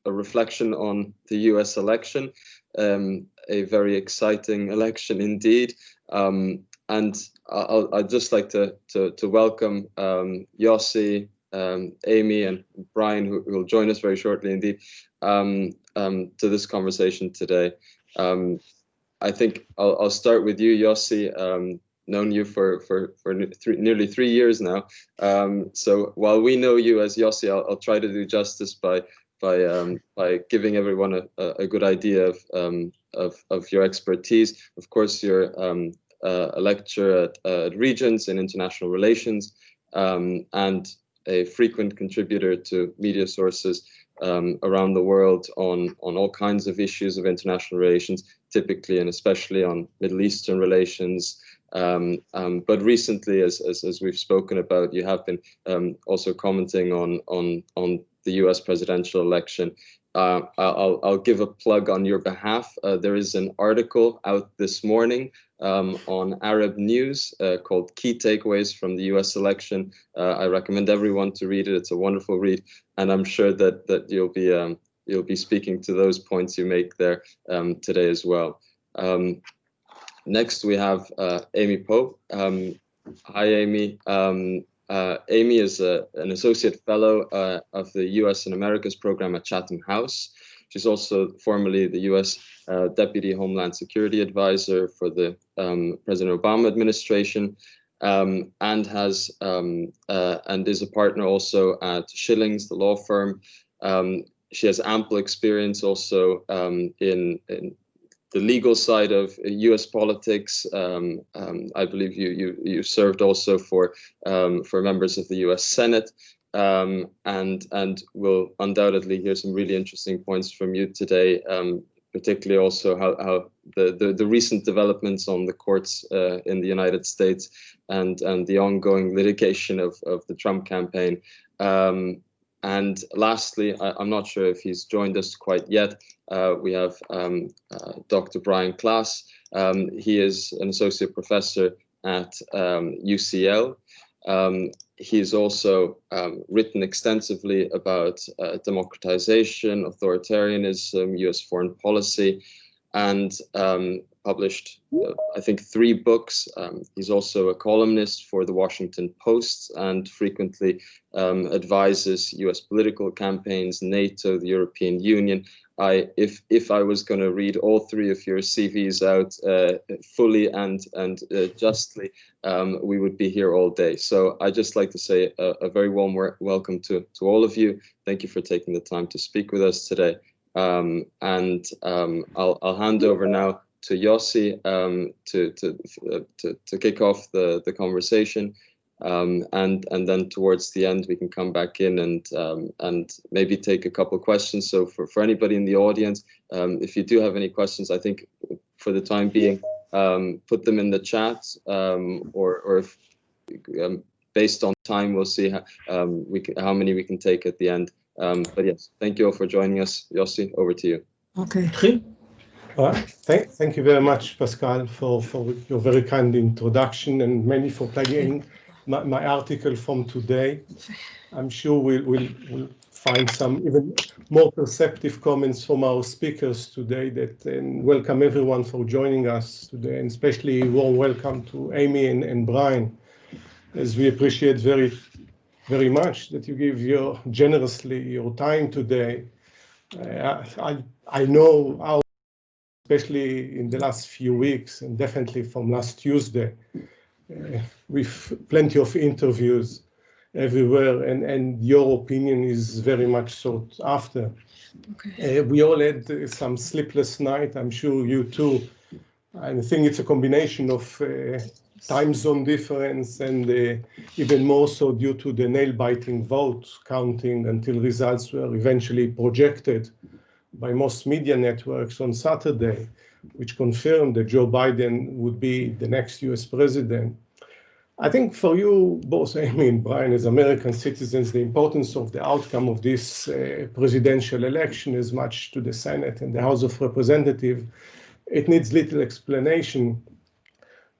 a reflection on the US election, a very exciting election indeed. And I'd just like to welcome Yossi, Amy, and Brian, who will join us very shortly indeed, to this conversation today. I think I'll start with you, Yossi. Known you for nearly 3 years now. So while we know you as Yossi, I'll try to do justice by giving everyone a good idea of your expertise. Of course, you're a lecturer at Regents in International Relations, and a frequent contributor to media sources around the world on all kinds of issues of international relations, typically and especially on Middle Eastern relations. But recently, as we've spoken about, you have been also commenting on the US presidential election. I'll give a plug on your behalf. There is an article out this morning on Arab News called Key Takeaways from the US Election. I recommend everyone to read it. It's a wonderful read, and I'm sure that you'll be speaking to those points you make there today as well. Next, we have Amy Pope. Hi, Amy. Amy is an associate fellow of the US and Americas program at Chatham House. She's also formerly the US Deputy Homeland Security Advisor for the President Obama administration, and is a partner also at Schillings, the law firm. She has ample experience also in the legal side of US politics. I believe you served also for members of the US Senate, and we'll undoubtedly hear some really interesting points from you today, particularly also how the recent developments on the courts in the United States and the ongoing litigation of the Trump campaign. And lastly, I'm not sure if he's joined us quite yet. We have Dr. Brian Klass. He is an associate professor at UCL. He's also written extensively about democratization, authoritarianism, US foreign policy, and published, I think, 3 books. He's also a columnist for the Washington Post and frequently advises US political campaigns, NATO, the European Union. If I was going to read all 3 of your CVs out fully and justly, we would be here all day. So I'd just like to say a very warm welcome to all of you. Thank you for taking the time to speak with us today. I'll hand over now to Yossi to kick off the conversation, and then towards the end we can come back in and maybe take a couple of questions. So for anybody in the audience, if you do have any questions, I think for the time being, put them in the chat, or if based on time, we'll see how many we can take at the end. But yes, thank you all for joining us. Yossi, over to you. Okay. Thank you very much, Pascal, for your very kind introduction, and many for plugging my article from today. I'm sure we'll find some even more perceptive comments from our speakers today. And welcome everyone for joining us today, and especially warm welcome to Amy and Brian, as we appreciate very much that you give generously your time today. I know how, especially in the last few weeks, and definitely from last Tuesday, with plenty of interviews everywhere, and your opinion is very much sought after. Okay. We all had some sleepless night, I'm sure you too. I think it's a combination of time zone difference and even more so due to the nail-biting vote counting until results were eventually projected by most media networks on Saturday, which confirmed that Joe Biden would be the next US president. I think for you, both Amy and Brian, as American citizens, the importance of the outcome of this presidential election is much to the Senate and the House of Representatives. It needs little explanation.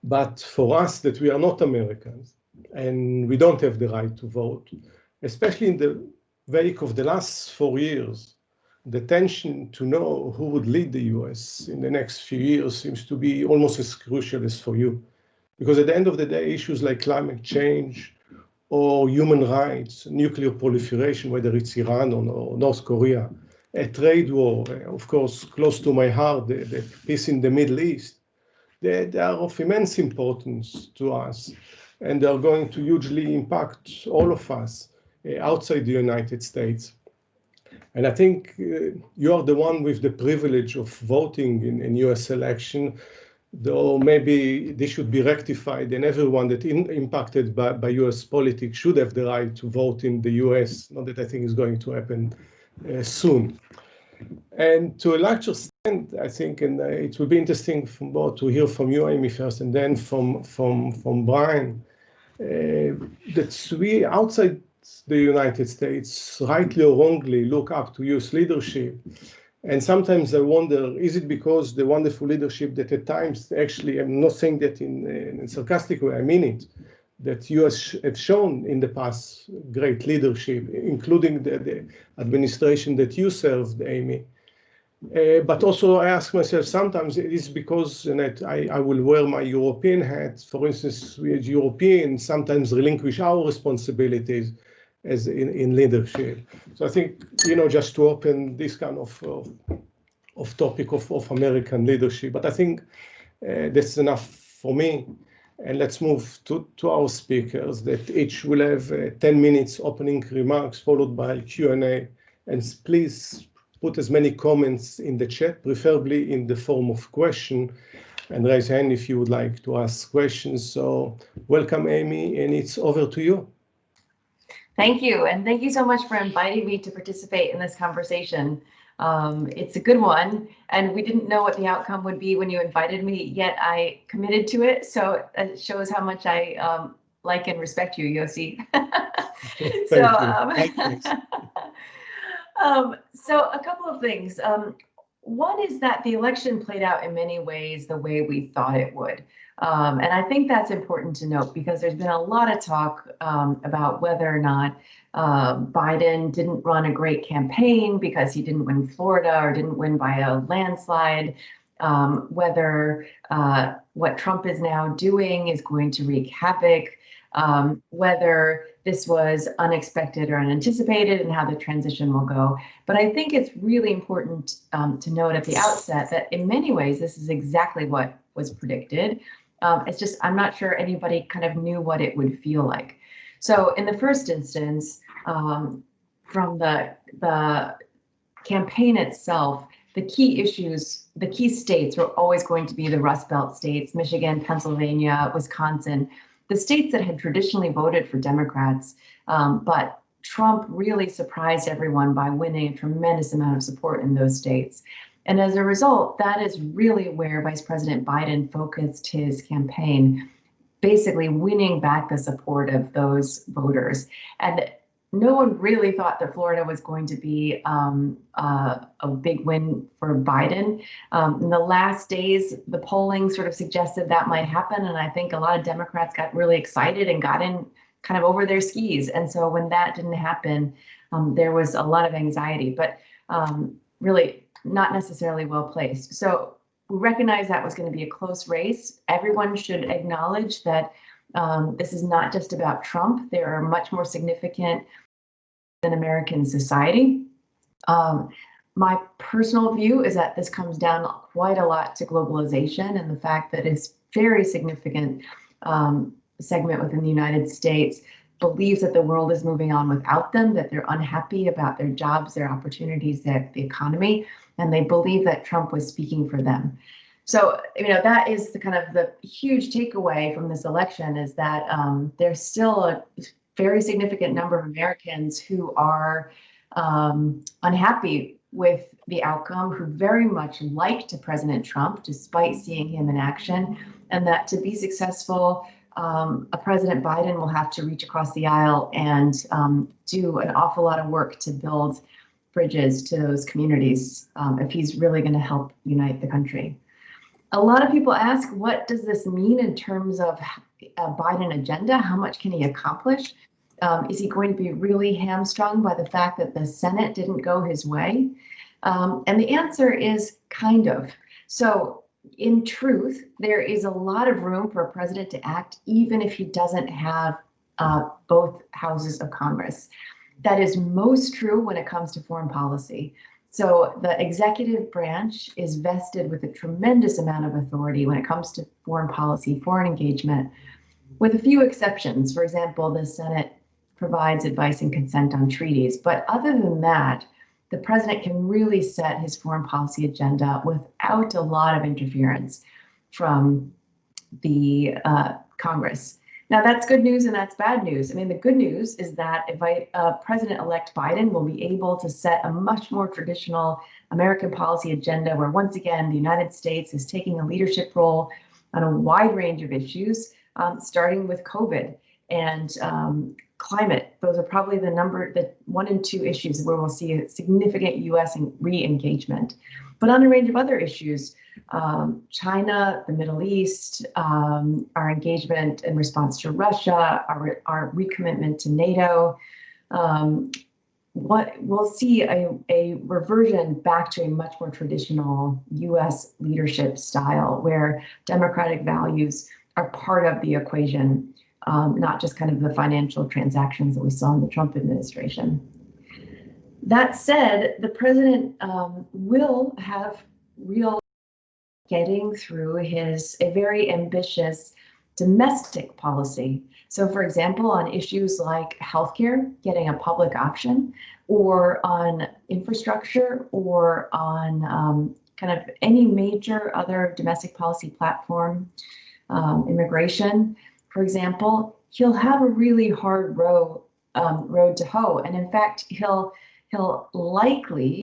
But for us, that we are not Americans and we don't have the right to vote, especially in the wake of the last 4 years, the tension to know who would lead the US in the next few years seems to be almost as crucial as for you. Because at the end of the day, issues like climate change or human rights, nuclear proliferation, whether it's Iran or North Korea, a trade war, of course, close to my heart, the peace in the Middle East, they are of immense importance to us, and they are going to hugely impact all of us outside the United States. And I think you are the one with the privilege of voting in US election, though maybe this should be rectified, and everyone that impacted by US politics should have the right to vote in the US, not that I think is going to happen soon. And to a large extent, I think, and it will be interesting to hear from you, Amy, first, and then from Brian, that we outside the United States, rightly or wrongly, look up to US leadership. And sometimes I wonder, is it because the wonderful leadership that at times, actually, I'm not saying that in a sarcastic way, I mean it, that US have shown in the past great leadership, including the administration that you served, Amy. But also I ask myself sometimes, it is because I will wear my European hat. For instance, we as Europeans sometimes relinquish our responsibilities as in leadership. So I think, just to open this kind of topic of American leadership, but I think that's enough for me. And let's move to our speakers, that each will have 10 minutes opening remarks followed by Q&A. And please put as many comments in the chat, preferably in the form of question, and raise your hand if you would like to ask questions. So welcome, Amy, and it's over to you. Thank you, and thank you so much for inviting me to participate in this conversation. It's a good one, and we didn't know what the outcome would be when you invited me, yet I committed to it, so it shows how much I like and respect you, Yossi. So a couple of things. One is that the election played out in many ways the way we thought it would. And I think that's important to note because there's been a lot of talk about whether or not Biden didn't run a great campaign because he didn't win Florida or didn't win by a landslide, whether what Trump is now doing is going to wreak havoc, whether this was unexpected or unanticipated and how the transition will go. But I think it's really important to note at the outset that in many ways, this is exactly what was predicted. It's just, I'm not sure anybody kind of knew what it would feel like. So in the first instance, from the campaign itself, the key issues, the key states were always going to be the Rust Belt states, Michigan, Pennsylvania, Wisconsin, the states that had traditionally voted for Democrats, but Trump really surprised everyone by winning a tremendous amount of support in those states. And as a result, that is really where Vice President Biden focused his campaign, basically winning back the support of those voters. And no one really thought that Florida was going to be a big win for Biden. In the last days, the polling sort of suggested that might happen. And I think a lot of Democrats got really excited and got in kind of over their skis. And so when that didn't happen, there was a lot of anxiety, but really not necessarily well placed. So we recognize that was going to be a close race. Everyone should acknowledge that this is not just about Trump. There are much more significant in American society. My personal view is that this comes down quite a lot to globalization and the fact that it's very significant segment within the United States believes that the world is moving on without them, that they're unhappy about their jobs, their opportunities, the economy, and they believe that Trump was speaking for them. So, that is the kind of the huge takeaway from this election is that there's still a very significant number of Americans who are unhappy with the outcome, who very much liked President Trump despite seeing him in action, and that to be successful, a President Biden will have to reach across the aisle and do an awful lot of work to build bridges to those communities if he's really going to help unite the country. A lot of people ask, what does this mean in terms of a Biden agenda? How much can he accomplish? Is he going to be really hamstrung by the fact that the Senate didn't go his way? And the answer is kind of. So in truth, there is a lot of room for a president to act even if he doesn't have both houses of Congress. That is most true when it comes to foreign policy. So the executive branch is vested with a tremendous amount of authority when it comes to foreign policy, foreign engagement, with a few exceptions. For example, the Senate provides advice and consent on treaties. But other than that, the president can really set his foreign policy agenda without a lot of interference from the Congress. Now, that's good news and that's bad news. I mean, the good news is that President-elect Biden will be able to set a much more traditional American policy agenda where, once again, the United States is taking a leadership role on a wide range of issues, starting with COVID and climate. Those are probably the 1 and 2 issues where we'll see a significant U.S. re-engagement. But on a range of other issues, China, the Middle East, our engagement in response to Russia, our recommitment to NATO, we'll see a reversion back to a much more traditional U.S. leadership style where democratic values are part of the equation, not just kind of the financial transactions that we saw in the Trump administration. That said, the president will have real getting through a very ambitious domestic policy. So, for example, on issues like healthcare, getting a public option, or on infrastructure, or on kind of any major other domestic policy platform, immigration, for example, he'll have a really hard road to hoe. And in fact, he'll likely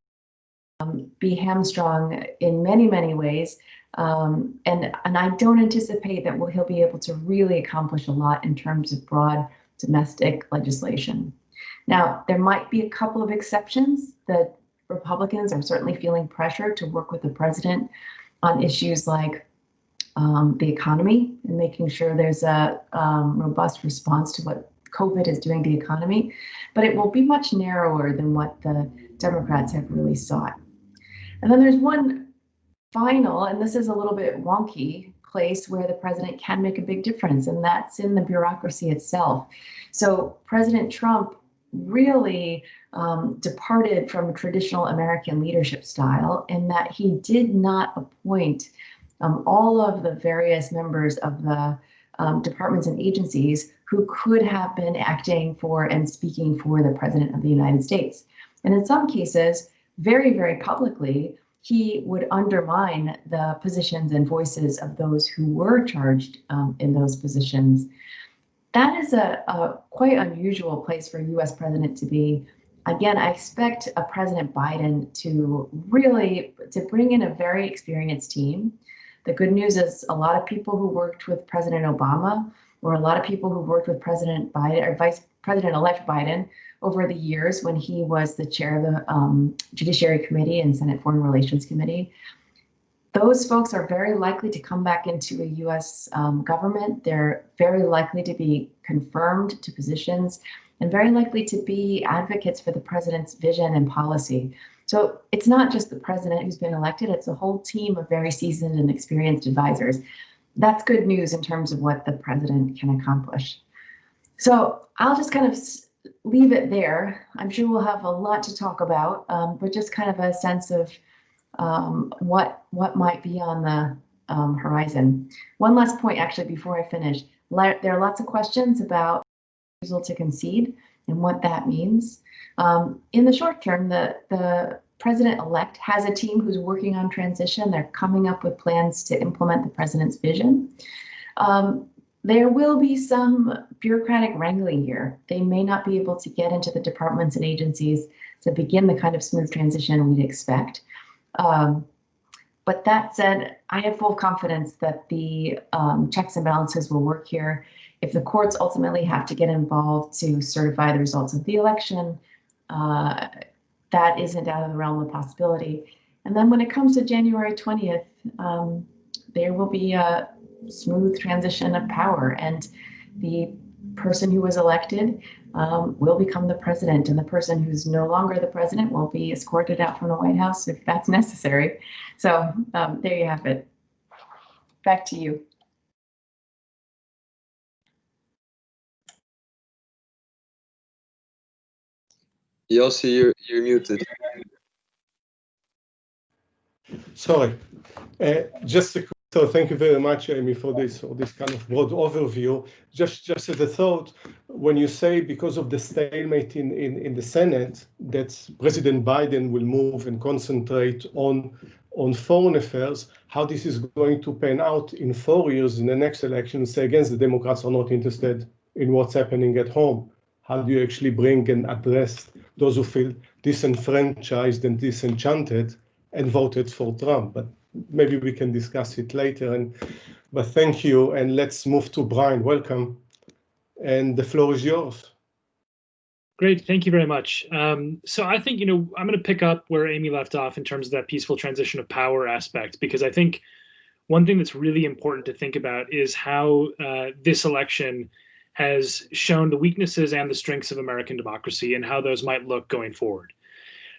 be hamstrung in many, many ways. And I don't anticipate that he'll be able to really accomplish a lot in terms of broad domestic legislation. Now, there might be a couple of exceptions that Republicans are certainly feeling pressure to work with the president on issues like the economy and making sure there's a robust response to what COVID is doing to the economy, but it will be much narrower than what the Democrats have really sought. And then there's one final, and this is a little bit wonky, place where the president can make a big difference, and that's in the bureaucracy itself. So President Trump really departed from traditional American leadership style in that he did not appoint all of the various members of the departments and agencies who could have been acting for and speaking for the President of the United States. And in some cases, very, very publicly, he would undermine the positions and voices of those who were charged in those positions. That is a quite unusual place for a US president to be. Again, I expect a President Biden to bring in a very experienced team. The good news is a lot of people who worked with President Obama, or a lot of people who worked with President Biden or Vice President-elect Biden over the years when he was the chair of the Judiciary Committee and Senate Foreign Relations Committee. Those folks are very likely to come back into a U.S. government. They're very likely to be confirmed to positions and very likely to be advocates for the president's vision and policy. So it's not just the president who's been elected, it's a whole team of very seasoned and experienced advisors. That's good news in terms of what the president can accomplish. So I'll just kind of leave it there. I'm sure we'll have a lot to talk about, but just kind of a sense of what might be on the horizon. One last point, actually, before I finish. There are lots of questions about refusal to concede and what that means. In the short term, the president-elect has a team who's working on transition. They're coming up with plans to implement the president's vision. There will be some bureaucratic wrangling here. They may not be able to get into the departments and agencies to begin the kind of smooth transition we'd expect. But that said, I have full confidence that the checks and balances will work here. If the courts ultimately have to get involved to certify the results of the election, that isn't out of the realm of possibility. And then when it comes to January 20th, there will be a smooth transition of power, and the person who was elected will become the president, and the person who's no longer the president will be escorted out from the White House if that's necessary. So there you have it. Back to you. Yossi, you're muted. Sorry. So thank you very much, Amy, for this kind of broad overview. Just as a thought, when you say because of the stalemate in the Senate that President Biden will move and concentrate on foreign affairs, how this is going to pan out in 4 years in the next election, say against the Democrats are not interested in what's happening at home. How do you actually bring and address those who feel disenfranchised and disenchanted and voted for Trump? But maybe we can discuss it later. But thank you, and let's move to Brian. Welcome, and the floor is yours. Great, thank you very much. So I think, I'm going to pick up where Amy left off in terms of that peaceful transition of power aspect, because I think one thing that's really important to think about is how this election has shown the weaknesses and the strengths of American democracy and how those might look going forward.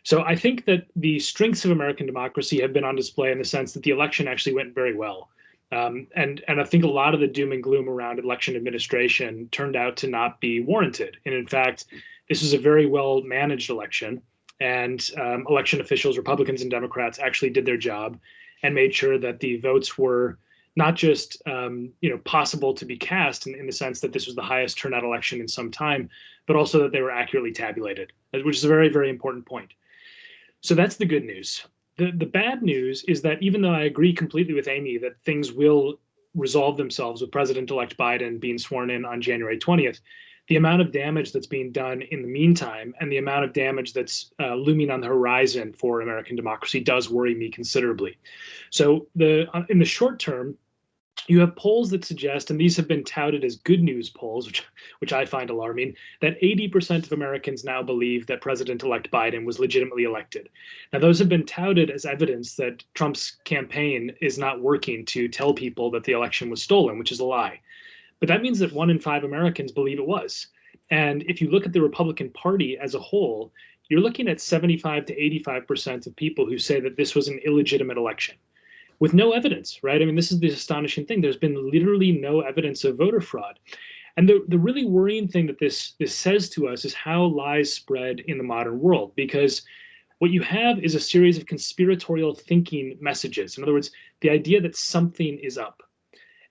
So I think that the strengths of American democracy have been on display in the sense that the election actually went very well. And I think a lot of the doom and gloom around election administration turned out to not be warranted. And in fact, this was a very well managed election, and election officials, Republicans and Democrats, actually did their job and made sure that the votes were not just possible to be cast in the sense that this was the highest turnout election in some time, but also that they were accurately tabulated, which is a very, very important point. So that's the good news. The bad news is that even though I agree completely with Amy that things will resolve themselves with President-elect Biden being sworn in on January 20th, the amount of damage that's being done in the meantime and the amount of damage that's looming on the horizon for American democracy does worry me considerably. So in the short term, you have polls that suggest, and these have been touted as good news polls, which I find alarming, that 80% of Americans now believe that President-elect Biden was legitimately elected. Now, those have been touted as evidence that Trump's campaign is not working to tell people that the election was stolen, which is a lie. But that means that 1 in 5 Americans believe it was. And if you look at the Republican Party as a whole, you're looking at 75 to 85% of people who say that this was an illegitimate election, with no evidence, right? I mean, this is the astonishing thing. There's been literally no evidence of voter fraud. And the really worrying thing that this says to us is how lies spread in the modern world, because what you have is a series of conspiratorial thinking messages. In other words, the idea that something is up.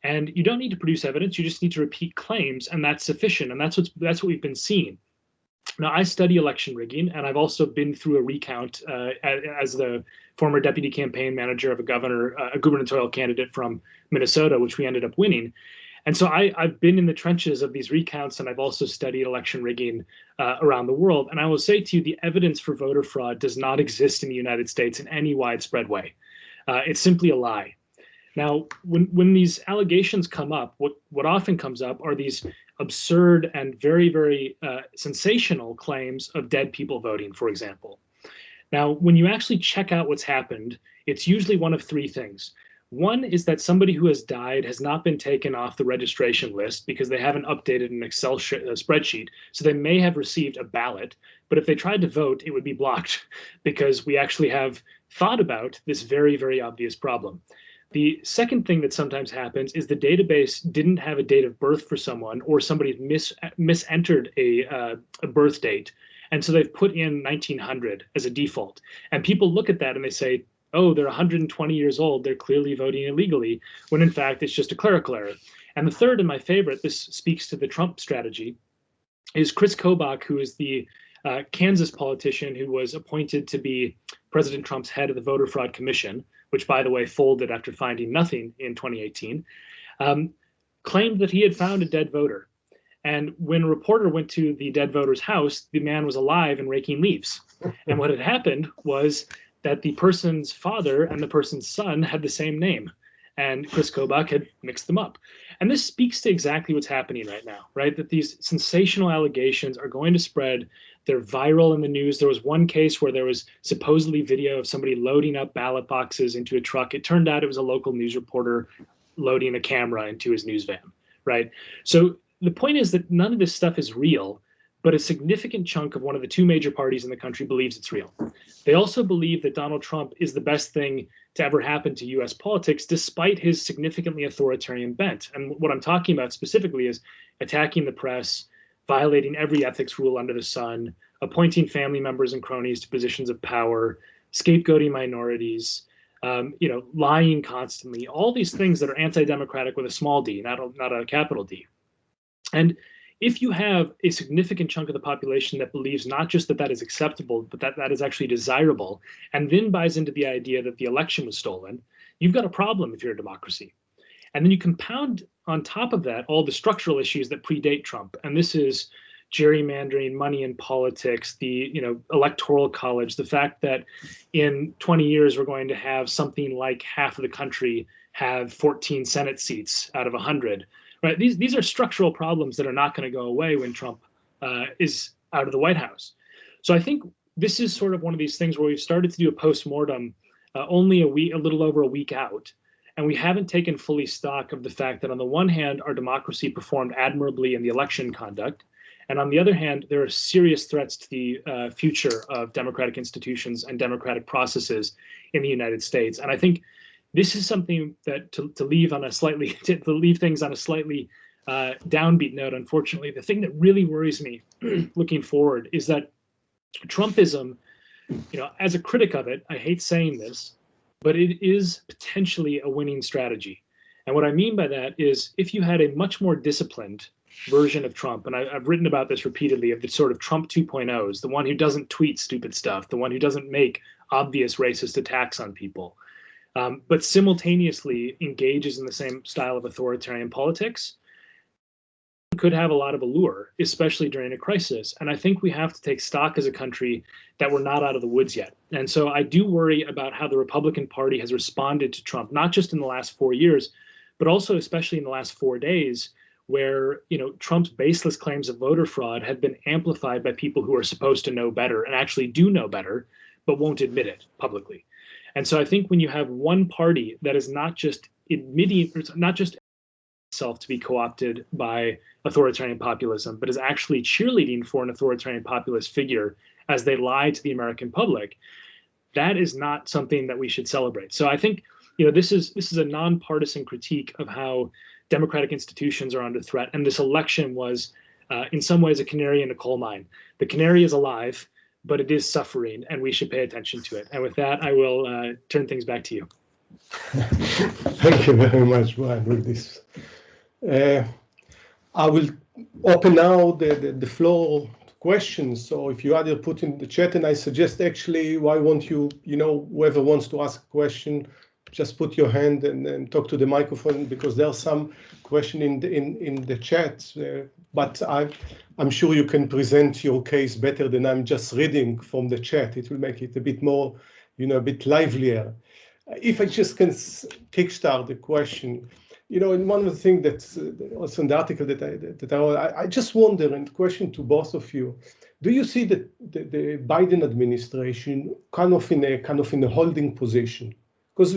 And you don't need to produce evidence, you just need to repeat claims, and that's sufficient. And that's what we've been seeing. Now, I study election rigging, and I've also been through a recount as the former deputy campaign manager of a gubernatorial candidate from Minnesota, which we ended up winning. And so I've been in the trenches of these recounts, and I've also studied election rigging around the world. And I will say to you, the evidence for voter fraud does not exist in the United States in any widespread way. It's simply a lie. Now, when these allegations come up, what often comes up are these absurd and very, very sensational claims of dead people voting, for example. Now, when you actually check out what's happened, it's usually one of 3 things. One is that somebody who has died has not been taken off the registration list because they haven't updated an Excel spreadsheet. So they may have received a ballot, but if they tried to vote, it would be blocked because we actually have thought about this very, very obvious problem. The second thing that sometimes happens is the database didn't have a date of birth for someone, or somebody misentered a birth date. And so they've put in 1900 as a default. And people look at that and they say, oh, they're 120 years old, they're clearly voting illegally, when in fact it's just a clerical error. And the third, and my favorite, this speaks to the Trump strategy, is Chris Kobach, who is the Kansas politician who was appointed to be President Trump's head of the Voter Fraud Commission, which, by the way, folded after finding nothing in 2018, claimed that he had found a dead voter. And when a reporter went to the dead voter's house, the man was alive and raking leaves. And what had happened was that the person's father and the person's son had the same name. And Chris Kobach had mixed them up. And this speaks to exactly what's happening right now, right? That these sensational allegations are going to spread. They're viral in the news. There was one case where there was supposedly video of somebody loading up ballot boxes into a truck. It turned out it was a local news reporter loading a camera into his news van, right? So the point is that none of this stuff is real, but a significant chunk of one of the two major parties in the country believes it's real. They also believe that Donald Trump is the best thing to ever happen to US politics, despite his significantly authoritarian bent. And what I'm talking about specifically is attacking the press, violating every ethics rule under the sun, appointing family members and cronies to positions of power, scapegoating minorities, lying constantly, all these things that are anti-democratic with a small d, not a capital D. And if you have a significant chunk of the population that believes not just that that is acceptable, but that that is actually desirable, and then buys into the idea that the election was stolen, you've got a problem if you're a democracy. And then you compound on top of that all the structural issues that predate Trump. And this is gerrymandering, money in politics, the electoral college, the fact that in 20 years we're going to have something like half of the country have 14 Senate seats out of 100. Right? These are structural problems that are not going to go away when Trump is out of the White House. So I think this is sort of one of these things where we've started to do a postmortem only a little over a week out. And we haven't taken fully stock of the fact that on the one hand, our democracy performed admirably in the election conduct. And on the other hand, there are serious threats to the future of democratic institutions and democratic processes in the United States. And I think this is something that to leave things on a slightly downbeat note, unfortunately, the thing that really worries me looking forward is that Trumpism, as a critic of it, I hate saying this, but it is potentially a winning strategy. And what I mean by that is if you had a much more disciplined version of Trump, and I've written about this repeatedly, of the sort of Trump 2.0s, the one who doesn't tweet stupid stuff, the one who doesn't make obvious racist attacks on people, but simultaneously engages in the same style of authoritarian politics, could have a lot of allure, especially during a crisis. And I think we have to take stock as a country that we're not out of the woods yet. And so I do worry about how the Republican Party has responded to Trump, not just in the last 4 years, but also especially in the last 4 days, where Trump's baseless claims of voter fraud have been amplified by people who are supposed to know better and actually do know better, but won't admit it publicly. And so I think when you have one party that is not just admitting, not just itself to be co-opted by authoritarian populism, but is actually cheerleading for an authoritarian populist figure as they lie to the American public, that is not something that we should celebrate. So I think this is a nonpartisan critique of how democratic institutions are under threat, and this election was in some ways a canary in a coal mine. The canary is alive, but it is suffering, and we should pay attention to it. And with that, I will turn things back to you. Thank you very much, Brian, with this. I will open now the floor to questions. So if you either put in the chat, and I suggest actually, why won't you, whoever wants to ask a question, just put your hand and talk to the microphone, because there are some question in the chat, but I'm sure you can present your case better than I'm just reading from the chat. It will make it a bit more, a bit livelier. If I just can kickstart the question, and one of the things that's also in the article that I just wonder, and question to both of you, do you see the Biden administration kind of in a holding position? Because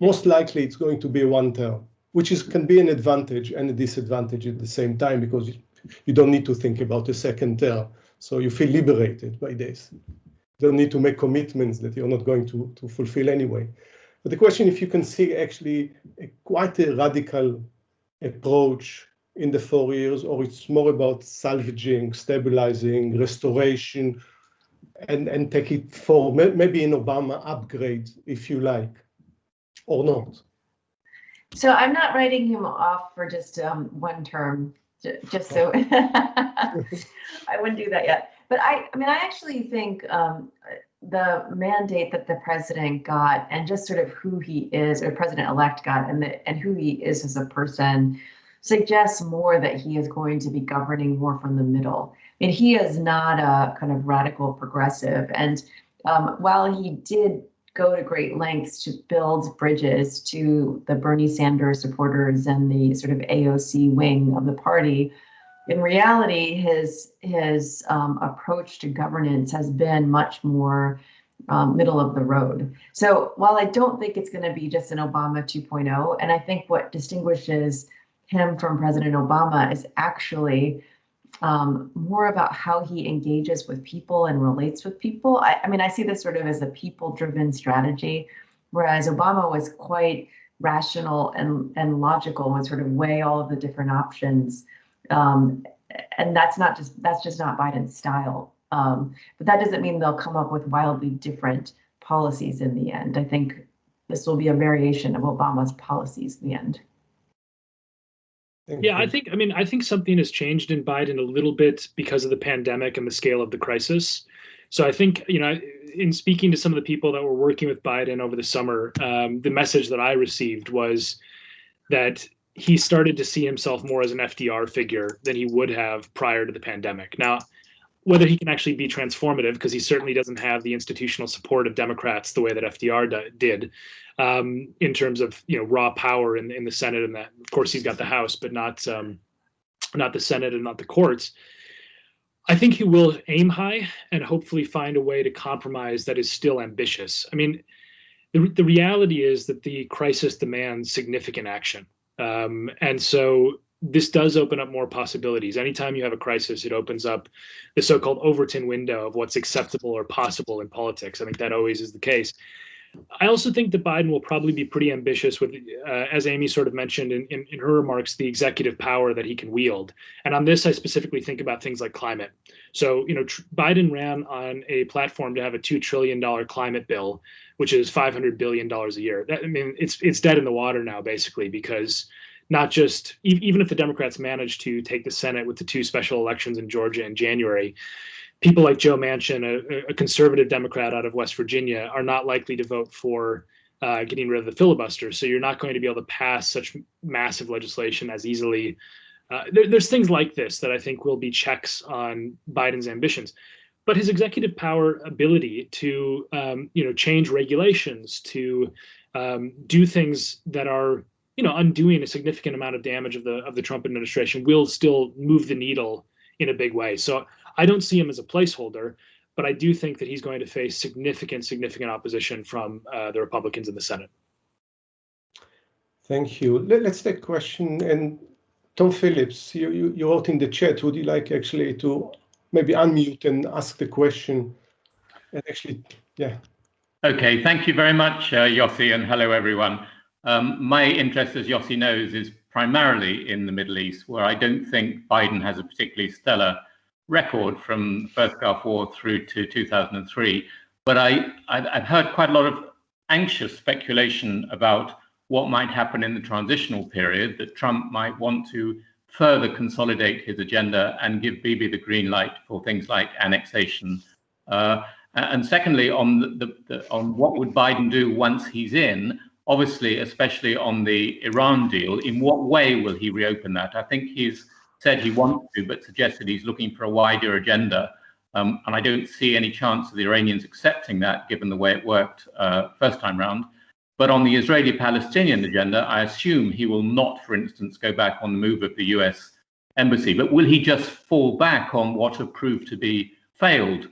most likely it's going to be one term, which can be an advantage and a disadvantage at the same time, because you don't need to think about a second term. So you feel liberated by this. You don't need to make commitments that you're not going to fulfill anyway. But the question, if you can see actually quite a radical approach in the 4 years, or it's more about salvaging, stabilizing, restoration, and take it for maybe an Obama upgrade, if you like, or not. So I'm not writing him off for just one term, just so I wouldn't do that yet. But I actually think the mandate that the president got, and just sort of who he is, or president-elect got, and who he is as a person, suggests more that he is going to be governing more from the middle. I mean, he is not a kind of radical progressive. And while he did go to great lengths to build bridges to the Bernie Sanders supporters and the sort of AOC wing of the party, in reality, his approach to governance has been much more middle of the road. So while I don't think it's going to be just an Obama 2.0, and I think what distinguishes him from President Obama is actually more about how he engages with people and relates with people. I mean, I see this sort of as a people-driven strategy, whereas Obama was quite rational and logical and would sort of weigh all of the different options. And that's just not Biden's style. But that doesn't mean they'll come up with wildly different policies in the end. I think this will be a variation of Obama's policies in the end. Yeah, I think something has changed in Biden a little bit because of the pandemic and the scale of the crisis. So I think, in speaking to some of the people that were working with Biden over the summer, the message that I received was that he started to see himself more as an FDR figure than he would have prior to the pandemic. Now, whether he can actually be transformative, because he certainly doesn't have the institutional support of Democrats the way that FDR did, in terms of raw power in the Senate, and that of course he's got the House, but not the Senate and not the courts. I think he will aim high and hopefully find a way to compromise that is still ambitious. I mean, the reality is that the crisis demands significant action, and so this does open up more possibilities. Anytime you have a crisis, it opens up the so-called Overton window of what's acceptable or possible in politics. I think that always is the case. I also think that Biden will probably be pretty ambitious with, as Amy sort of mentioned in her remarks, the executive power that he can wield. And on this, I specifically think about things like climate. So, Biden ran on a platform to have a $2 trillion climate bill, which is $500 billion a year. It's dead in the water now, basically, because not just, even if the Democrats manage to take the Senate with the 2 special elections in Georgia in January, people like Joe Manchin, a conservative Democrat out of West Virginia, are not likely to vote for getting rid of the filibuster. So you're not going to be able to pass such massive legislation as easily. There's things like this that I think will be checks on Biden's ambitions. But his executive power ability to change regulations, to do things that are undoing a significant amount of damage of the Trump administration will still move the needle in a big way. So I don't see him as a placeholder, but I do think that he's going to face significant opposition from the Republicans in the Senate. Thank you. Let's take a question. And Tom Phillips, you wrote in the chat, would you like actually to maybe unmute and ask the question? And actually, yeah. Okay, thank you very much, Yossi, and hello, everyone. My interest, as Yossi knows, is primarily in the Middle East, where I don't think Biden has a particularly stellar record from the first Gulf War through to 2003. But I've heard quite a lot of anxious speculation about what might happen in the transitional period, that Trump might want to further consolidate his agenda and give Bibi the green light for things like annexation. And secondly, on what would Biden do once he's in, obviously, especially on the Iran deal, in what way will he reopen that? I think he's said he wants to, but suggested he's looking for a wider agenda. And I don't see any chance of the Iranians accepting that, given the way it worked first time round. But on the Israeli-Palestinian agenda, I assume he will not, for instance, go back on the move of the US embassy. But will he just fall back on what have proved to be failed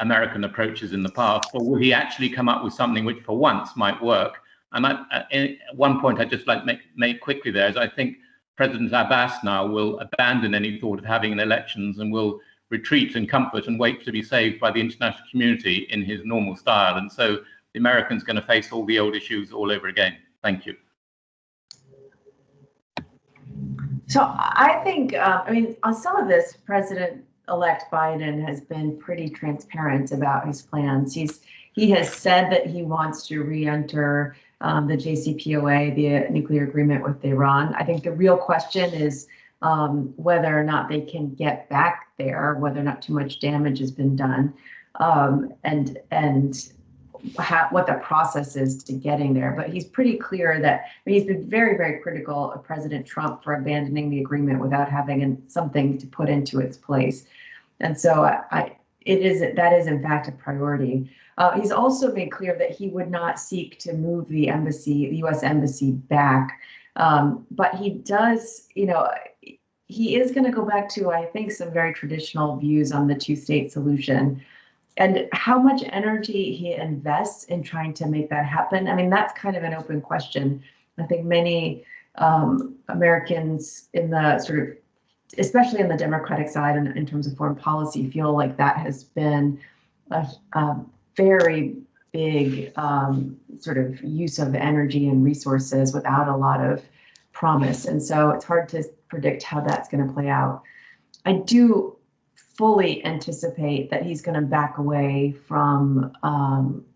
American approaches in the past, or will he actually come up with something which for once might work? And one point I'd just like to make quickly there is I think President Abbas now will abandon any thought of having elections and will retreat in comfort and wait to be saved by the international community in his normal style. And so the Americans going to face all the old issues all over again. Thank you. So I think, on some of this, President-elect Biden has been pretty transparent about his plans. He has said that he wants to re-enter the JCPOA, the nuclear agreement with Iran. I think the real question is whether or not they can get back there, whether or not too much damage has been done, and what the process is to getting there. But he's pretty clear that he's been very, very critical of President Trump for abandoning the agreement without having something to put into its place. And so that is in fact a priority. He's also made clear that he would not seek to move the U.S. embassy back. But he does, he is going to go back to, I think, some very traditional views on the two-state solution. And how much energy he invests in trying to make that happen, that's kind of an open question. I think many Americans in the sort of, especially in the Democratic side and in terms of foreign policy, feel like that has been a very big sort of use of energy and resources without a lot of promise. And so it's hard to predict how that's going to play out. I do fully anticipate that he's going to back away from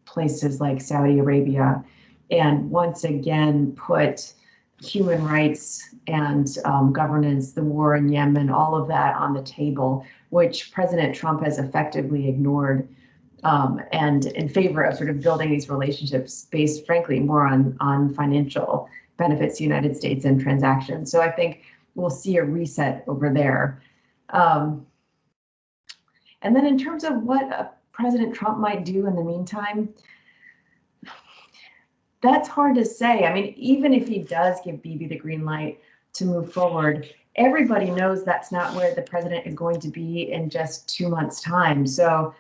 places like Saudi Arabia and once again put human rights and governance, the war in Yemen, all of that on the table, which President Trump has effectively ignored, and in favor of sort of building these relationships based, frankly, more on financial benefits to the United States and transactions. So I think we'll see a reset over there. And then in terms of what President Trump might do in the meantime, that's hard to say. I mean, even if he does give Bibi the green light to move forward, everybody knows that's not where the president is going to be in just 2 months' time. So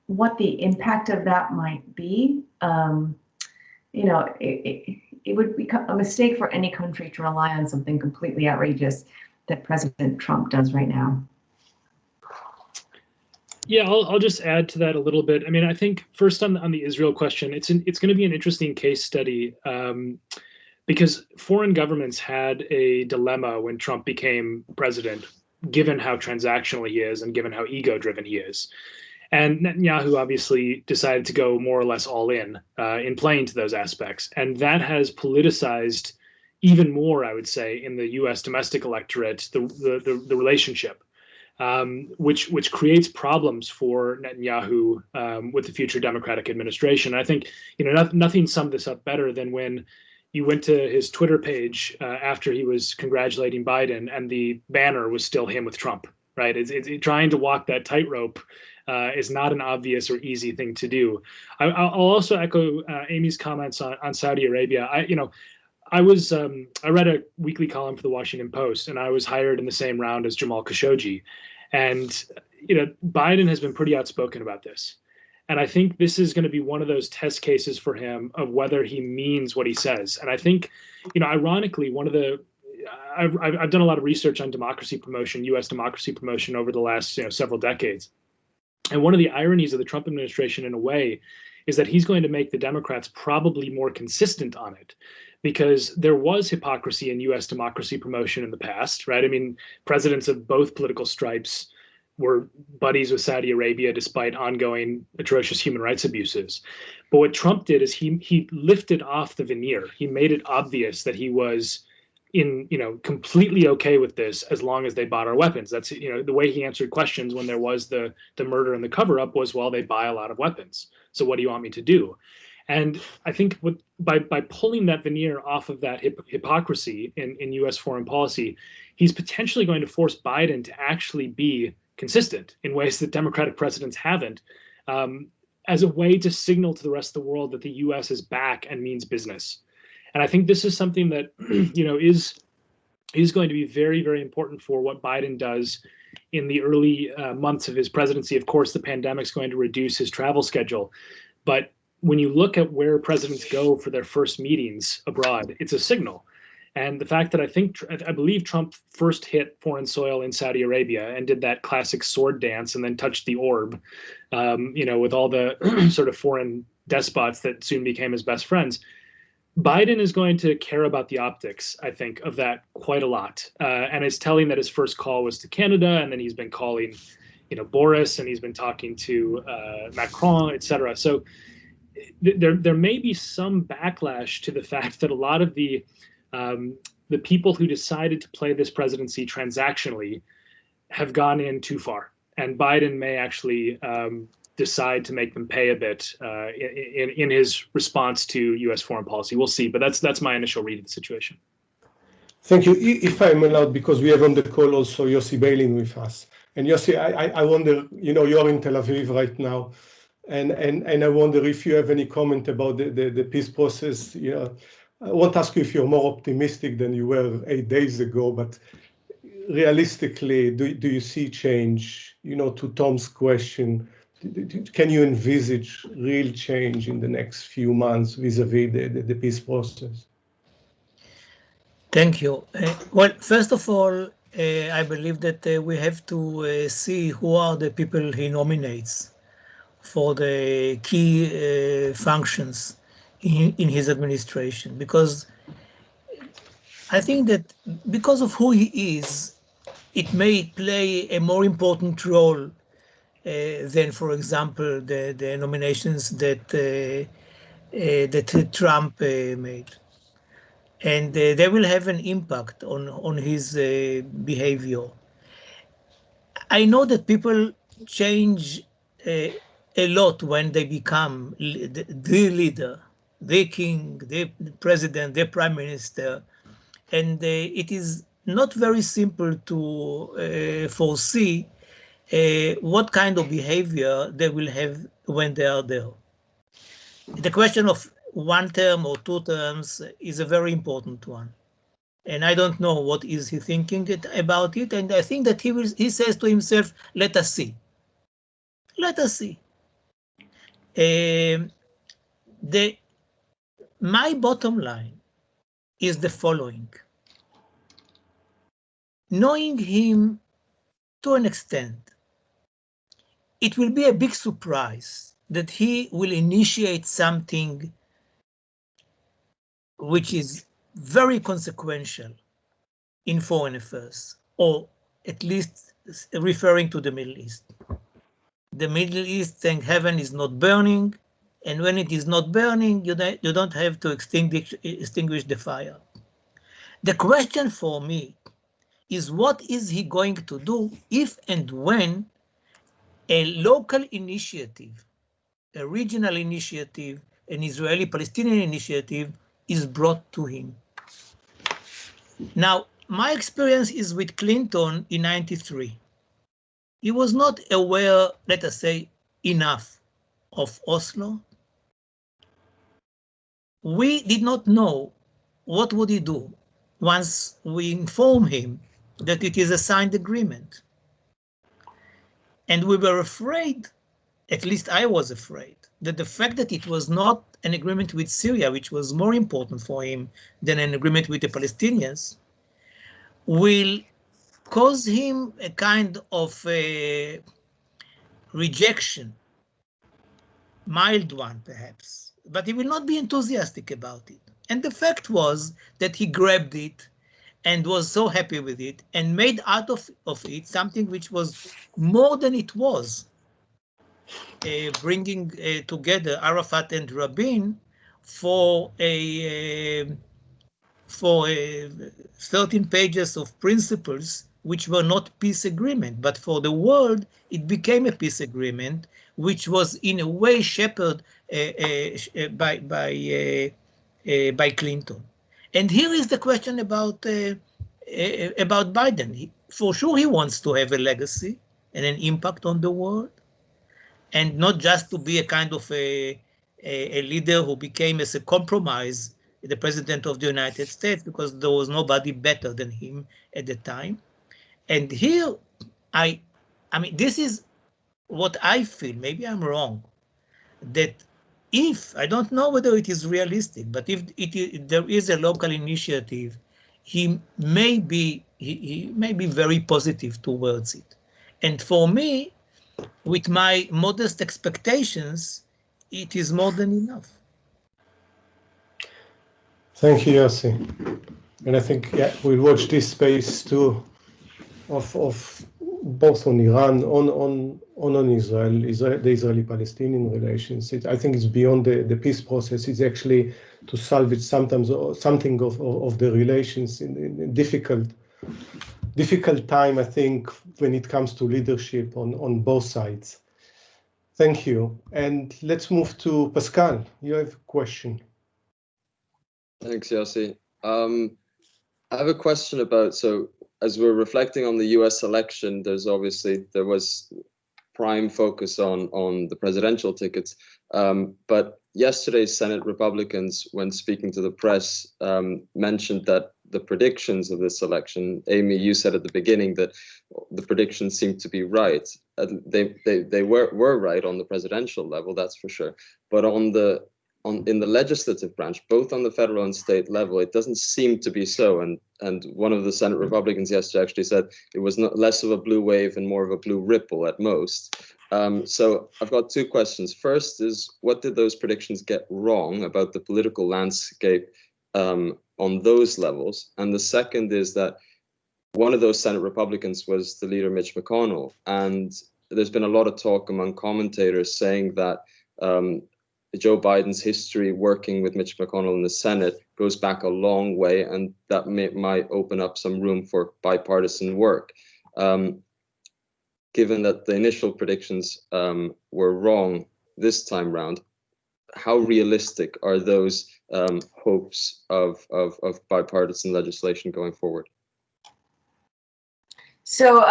what the impact of that might be, it would become a mistake for any country to rely on something completely outrageous that President Trump does right now. Yeah, I'll just add to that a little bit. I mean, I think first on the Israel question, it's going to be an interesting case study because foreign governments had a dilemma when Trump became president, given how transactional he is and given how ego-driven he is. And Netanyahu obviously decided to go more or less all in playing to those aspects. And that has politicized even more, I would say, in the U.S. domestic electorate, the relationship. Which creates problems for Netanyahu with the future Democratic administration. I think nothing summed this up better than when you went to his Twitter page after he was congratulating Biden, and the banner was still him with Trump. Right? It's trying to walk that tightrope is not an obvious or easy thing to do. I'll also echo Amy's comments on Saudi Arabia. I read a weekly column for the Washington Post, and I was hired in the same round as Jamal Khashoggi. And, Biden has been pretty outspoken about this. And I think this is going to be one of those test cases for him of whether he means what he says. And I think, ironically, I've done a lot of research on democracy promotion, U.S. democracy promotion over the last, several decades. And one of the ironies of the Trump administration, in a way, is that he's going to make the Democrats probably more consistent on it. Because there was hypocrisy in U.S. democracy promotion in the past, right? I mean, presidents of both political stripes were buddies with Saudi Arabia despite ongoing atrocious human rights abuses. But what Trump did is he lifted off the veneer. He made it obvious that he was completely okay with this as long as they bought our weapons. That's, the way he answered questions when there was the murder and the cover-up was, well, they buy a lot of weapons. So what do you want me to do? And I think by pulling that veneer off of that hypocrisy in U.S. foreign policy, he's potentially going to force Biden to actually be consistent in ways that Democratic presidents haven't, as a way to signal to the rest of the world that the U.S. is back and means business. And I think this is something that is going to be very, very important for what Biden does in the early months of his presidency. Of course, the pandemic's going to reduce his travel schedule, but when you look at where presidents go for their first meetings abroad, it's a signal. And the fact that I believe Trump first hit foreign soil in Saudi Arabia and did that classic sword dance and then touched the orb, with all the sort of foreign despots that soon became his best friends. Biden is going to care about the optics, I think, of that quite a lot. And is telling that his first call was to Canada, and then he's been calling, Boris, and he's been talking to Macron, et cetera. So there may be some backlash to the fact that a lot of the people who decided to play this presidency transactionally have gone in too far, and Biden may actually decide to make them pay a bit in his response to U.S. foreign policy. We'll see, but that's my initial read of the situation. Thank you. If I'm allowed, because we have on the call also Yossi Beilin with us, and Yossi, I wonder, you're in Tel Aviv right now. And I wonder if you have any comment about the peace process. I won't ask you if you're more optimistic than you were 8 days ago, but realistically, do you see change? To Tom's question, can you envisage real change in the next few months vis-a-vis the peace process? Thank you. Well, first of all, I believe that we have to see who are the people he nominates for the key functions in his administration, because I think that because of who he is, it may play a more important role than, for example, the nominations that Trump made. And they will have an impact on his behavior. I know that people change a lot when they become the leader, the king, the president, the prime minister, and it is not very simple to foresee what kind of behavior they will have when they are there. The question of one term or two terms is a very important one. And I don't know what is he thinking about it. And I think that he says to himself, let us see. Let us see. My bottom line is the following. Knowing him to an extent, it will be a big surprise that he will initiate something which is very consequential in foreign affairs, or at least referring to the Middle East. The Middle East, thank heaven, is not burning, and when it is not burning, you don't have to extinguish the fire. The question for me is, what is he going to do if and when a local initiative, a regional initiative, an Israeli-Palestinian initiative is brought to him? Now, my experience is with Clinton in '93. He was not aware, let us say, enough of Oslo. We did not know what would he do once we inform him that it is a signed agreement. And we were afraid, at least I was afraid, that the fact that it was not an agreement with Syria, which was more important for him than an agreement with the Palestinians, will cause him a kind of a rejection, mild one perhaps, but he will not be enthusiastic about it. And the fact was that he grabbed it and was so happy with it and made out of it something which was more than it was, bringing together Arafat and Rabin for 13 pages of principles which were not peace agreement, but for the world it became a peace agreement, which was in a way shepherded by Clinton. And here is the question about Biden. For sure, he wants to have a legacy and an impact on the world, and not just to be a kind of a leader who became as a compromise the president of the United States, because there was nobody better than him at the time. And here, I mean, this is what I feel, maybe I'm wrong, that if, I don't know whether it is realistic, but if there is a local initiative, he may be very positive towards it. And for me, with my modest expectations, it is more than enough. Thank you, Yossi. And I think, yeah, we'll watch this space too, of both on Iran, on Israel, the Israeli-Palestinian relations. I think it's beyond the peace process. It's actually to salvage sometimes something of the relations in difficult time, I think, when it comes to leadership on both sides. Thank you. And let's move to Pascal. You have a question. Thanks, Yossi. I have a question about, so as we're reflecting on the US election, there was prime focus on the presidential tickets. But yesterday's Senate Republicans, when speaking to the press, mentioned that the predictions of this election, Amy, you said at the beginning that the predictions seemed to be right. They were right on the presidential level, that's for sure. But on in the legislative branch, both on the federal and state level, it doesn't seem to be so. And one of the Senate Republicans yesterday actually said it was not less of a blue wave and more of a blue ripple at most. So I've got two questions. First is, what did those predictions get wrong about the political landscape on those levels? And the second is that one of those Senate Republicans was the leader, Mitch McConnell. And there's been a lot of talk among commentators saying that Joe Biden's history working with Mitch McConnell in the Senate goes back a long way, and that might open up some room for bipartisan work. Given that the initial predictions were wrong this time round, how realistic are those hopes of bipartisan legislation going forward? So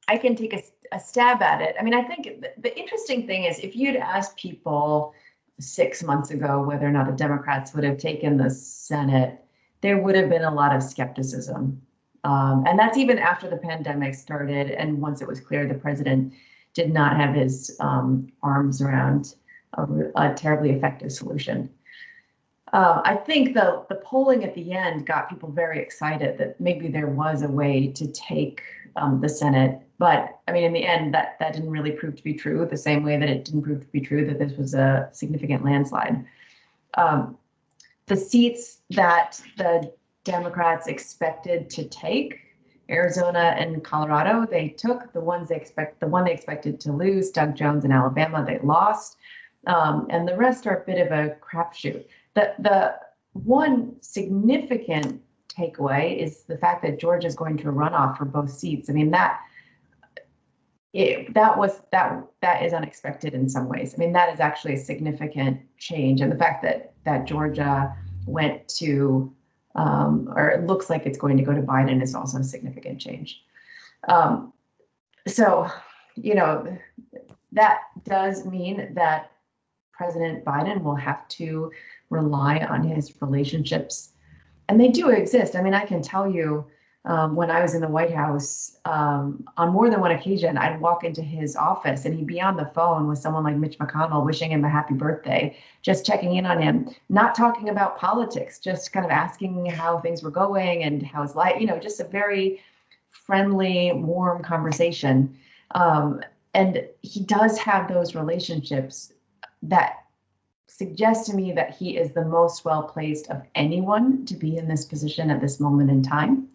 I can take a stab at it. I mean, I think the interesting thing is, if you'd asked people 6 months ago whether or not the Democrats would have taken the Senate, there would have been a lot of skepticism. And that's even after the pandemic started, and once it was clear the president did not have his arms around a terribly effective solution. I think the polling at the end got people very excited that maybe there was a way to take the Senate. But I mean, in the end, that didn't really prove to be true, the same way that it didn't prove to be true that this was a significant landslide. The seats that the Democrats expected to take, Arizona and Colorado, they took. The one they expected to lose, Doug Jones in Alabama, they lost. And the rest are a bit of a crapshoot. The one significant takeaway is the fact that Georgia is going to a runoff for both seats. I mean, that is unexpected in some ways. I mean, that is actually a significant change, and the fact that Georgia went to, or it looks like it's going to go to Biden, is also a significant change. So, you know, that does mean that President Biden will have to rely on his relationships, and they do exist. I mean, I can tell you, when I was in the White House, on more than one occasion, I'd walk into his office and he'd be on the phone with someone like Mitch McConnell, wishing him a happy birthday, just checking in on him, not talking about politics, just kind of asking how things were going and how his life, you know, just a very friendly, warm conversation. And he does have those relationships that suggest to me that he is the most well-placed of anyone to be in this position at this moment in time.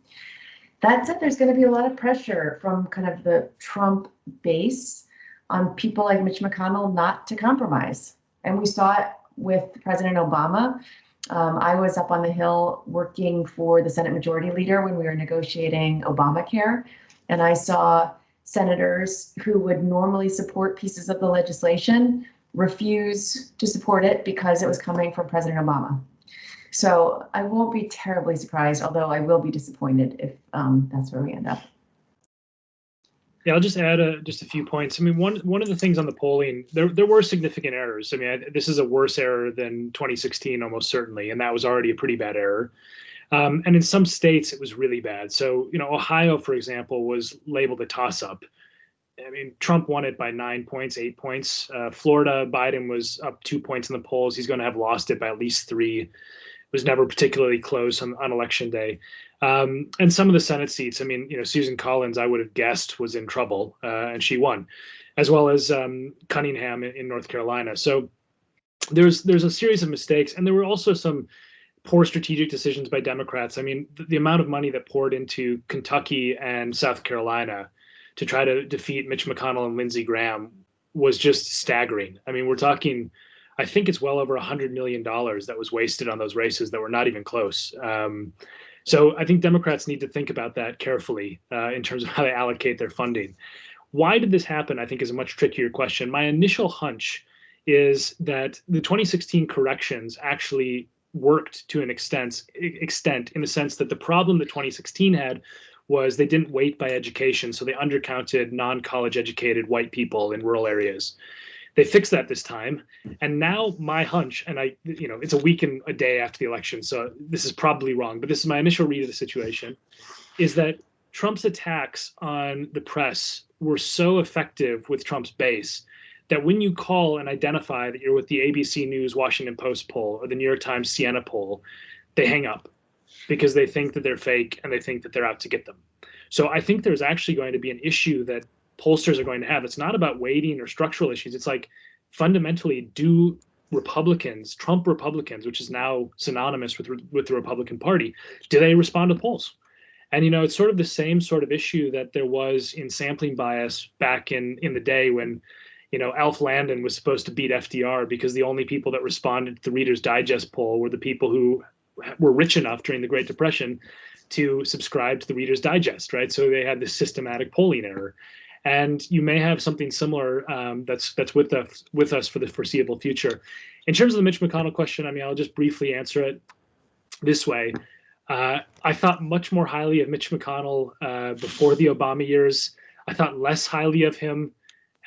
That said, there's going to be a lot of pressure from kind of the Trump base on people like Mitch McConnell not to compromise. And we saw it with President Obama. I was up on the Hill working for the Senate Majority Leader when we were negotiating Obamacare, and I saw senators who would normally support pieces of the legislation refuse to support it because it was coming from President Obama. So I won't be terribly surprised, although I will be disappointed if that's where we end up. Yeah, I'll just add just a few points. I mean, one of the things on the polling, there were significant errors. I mean, this is a worse error than 2016, almost certainly, and that was already a pretty bad error. And in some states, it was really bad. So, you know, Ohio, for example, was labeled a toss-up. I mean, Trump won it by 9 points, 8 points. Florida, Biden was up 2 points in the polls. He's going to have lost it by at least 3. It was never particularly close on election day. And some of the Senate seats, I mean, you know, Susan Collins, I would have guessed was in trouble, and she won, as well as Cunningham in North Carolina. So there's a series of mistakes, and there were also some poor strategic decisions by Democrats. I mean, the amount of money that poured into Kentucky and South Carolina to try to defeat Mitch McConnell and Lindsey Graham was just staggering. I mean, we're talking, I think it's well over $100 million that was wasted on those races that were not even close. So I think Democrats need to think about that carefully in terms of how they allocate their funding. Why did this happen, I think, is a much trickier question. My initial hunch is that the 2016 corrections actually worked to an extent in the sense that the problem that 2016 had was they didn't weight by education, so they undercounted non-college educated white people in rural areas. They fixed that this time, and now my hunch, and it's a week and a day after the election, so this is probably wrong, but this is my initial read of the situation, is that Trump's attacks on the press were so effective with Trump's base that when you call and identify that you're with the ABC News Washington Post poll or the New York Times Siena poll, they hang up because they think that they're fake and they think that they're out to get them. So I think there's actually going to be an issue that pollsters are going to have. It's not about weighting or structural issues. It's like, fundamentally, do Republicans, Trump Republicans, which is now synonymous with the Republican Party, do they respond to polls? And, you know, it's sort of the same sort of issue that there was in sampling bias back in the day when, you know, Alf Landon was supposed to beat FDR because the only people that responded to the Reader's Digest poll were the people who were rich enough during the Great Depression to subscribe to the Reader's Digest, right? So they had this systematic polling error. And you may have something similar that's with us for the foreseeable future. In terms of the Mitch McConnell question, I mean, I'll just briefly answer it this way. I thought much more highly of Mitch McConnell before the Obama years. I thought less highly of him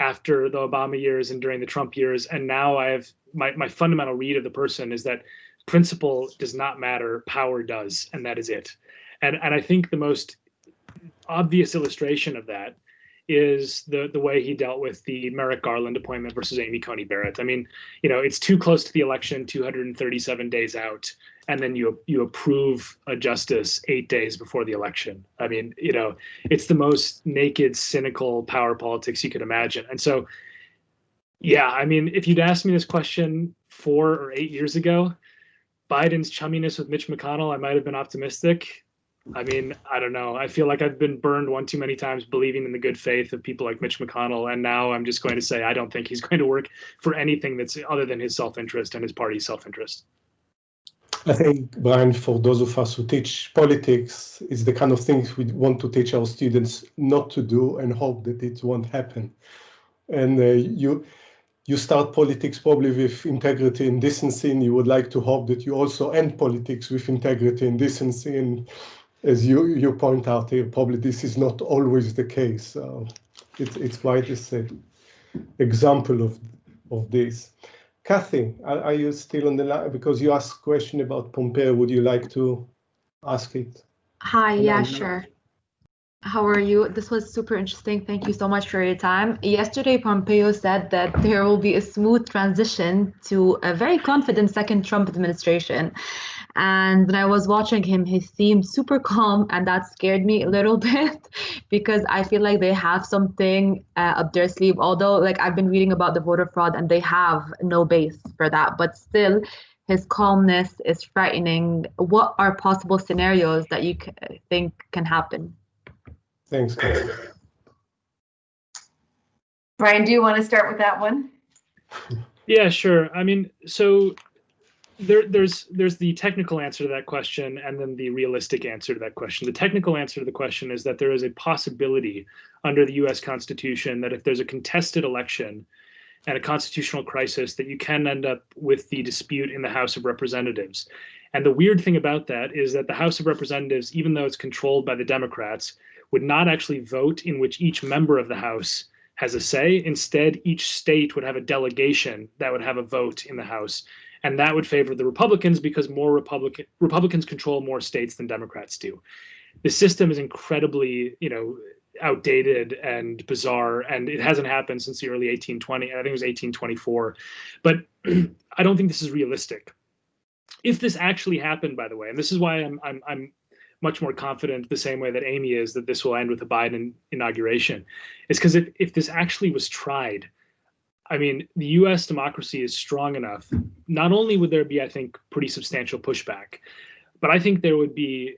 after the Obama years and during the Trump years. And now I have my fundamental read of the person is that principle does not matter, power does, and that is it. And I think the most obvious illustration of that is the way he dealt with the Merrick Garland appointment versus Amy Coney Barrett. I mean, you know, it's too close to the election, 237 days out, and then you approve a justice 8 days before the election. I mean, you know, it's the most naked, cynical power politics you could imagine. And so, yeah, I mean, if you'd asked me this question 4 or 8 years ago, Biden's chumminess with Mitch McConnell, I might have been optimistic. I mean, I don't know. I feel like I've been burned one too many times believing in the good faith of people like Mitch McConnell. And now I'm just going to say I don't think he's going to work for anything that's other than his self-interest and his party's self-interest. I think, Brian, for those of us who teach politics, it's the kind of things we want to teach our students not to do and hope that it won't happen. And you start politics probably with integrity and decency, and you would like to hope that you also end politics with integrity and decency. And as you point out here, probably this is not always the case. It's quite an example of this. Kathy, are you still on the line? Because you asked a question about Pompeo. Would you like to ask it? Hi, yeah, sure. How are you? This was super interesting. Thank you so much for your time. Yesterday, Pompeo said that there will be a smooth transition to a very confident second Trump administration. And when I was watching him, he seemed super calm, and that scared me a little bit because I feel like they have something up their sleeve. Although, like, I've been reading about the voter fraud and they have no base for that, but still, his calmness is frightening. What are possible scenarios that you think can happen? Thanks, Kathy. Brian, do you want to start with that one? Yeah, sure. I mean, so there's the technical answer to that question and then the realistic answer to that question. The technical answer to the question is that there is a possibility under the US Constitution that if there's a contested election and a constitutional crisis, that you can end up with the dispute in the House of Representatives. And the weird thing about that is that the House of Representatives, even though it's controlled by the Democrats, would not actually vote in which each member of the House has a say. Instead, each state would have a delegation that would have a vote in the House. And that would favor the Republicans because more Republicans control more states than Democrats do. The system is incredibly, outdated and bizarre, and it hasn't happened since the early 1820s. I think it was 1824. But I don't think this is realistic. If this actually happened, by the way, and this is why I'm much more confident the same way that Amy is that this will end with a Biden inauguration, is because if this actually was tried, I mean, the US democracy is strong enough. Not only would there be, I think, pretty substantial pushback, but I think there would be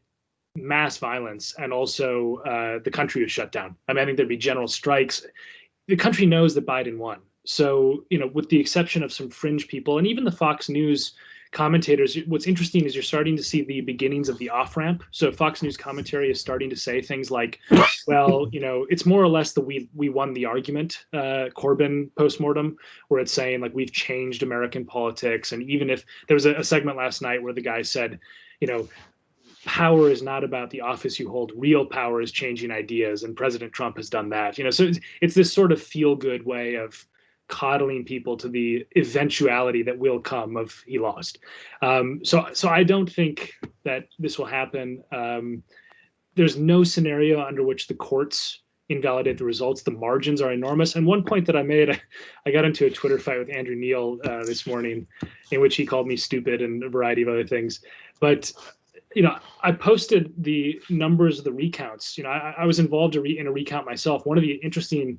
mass violence, and also the country was shut down. I mean, I think there'd be general strikes. The country knows that Biden won. So, with the exception of some fringe people and even the Fox News commentators, what's interesting is you're starting to see the beginnings of the off-ramp. So Fox News commentary is starting to say things like, well, it's more or less the we won the argument, Corbyn postmortem, where it's saying like we've changed American politics. And even if there was a segment last night where the guy said, power is not about the office you hold. Real power is changing ideas, and President Trump has done that. So it's this sort of feel-good way of coddling people to the eventuality that will come of he lost. So I don't think that this will happen. There's no scenario under which the courts invalidate the results. The margins are enormous. And one point that I made, I got into a Twitter fight with Andrew Neil this morning, in which he called me stupid and a variety of other things. But I posted the numbers of the recounts. I was involved in a recount myself. One of the interesting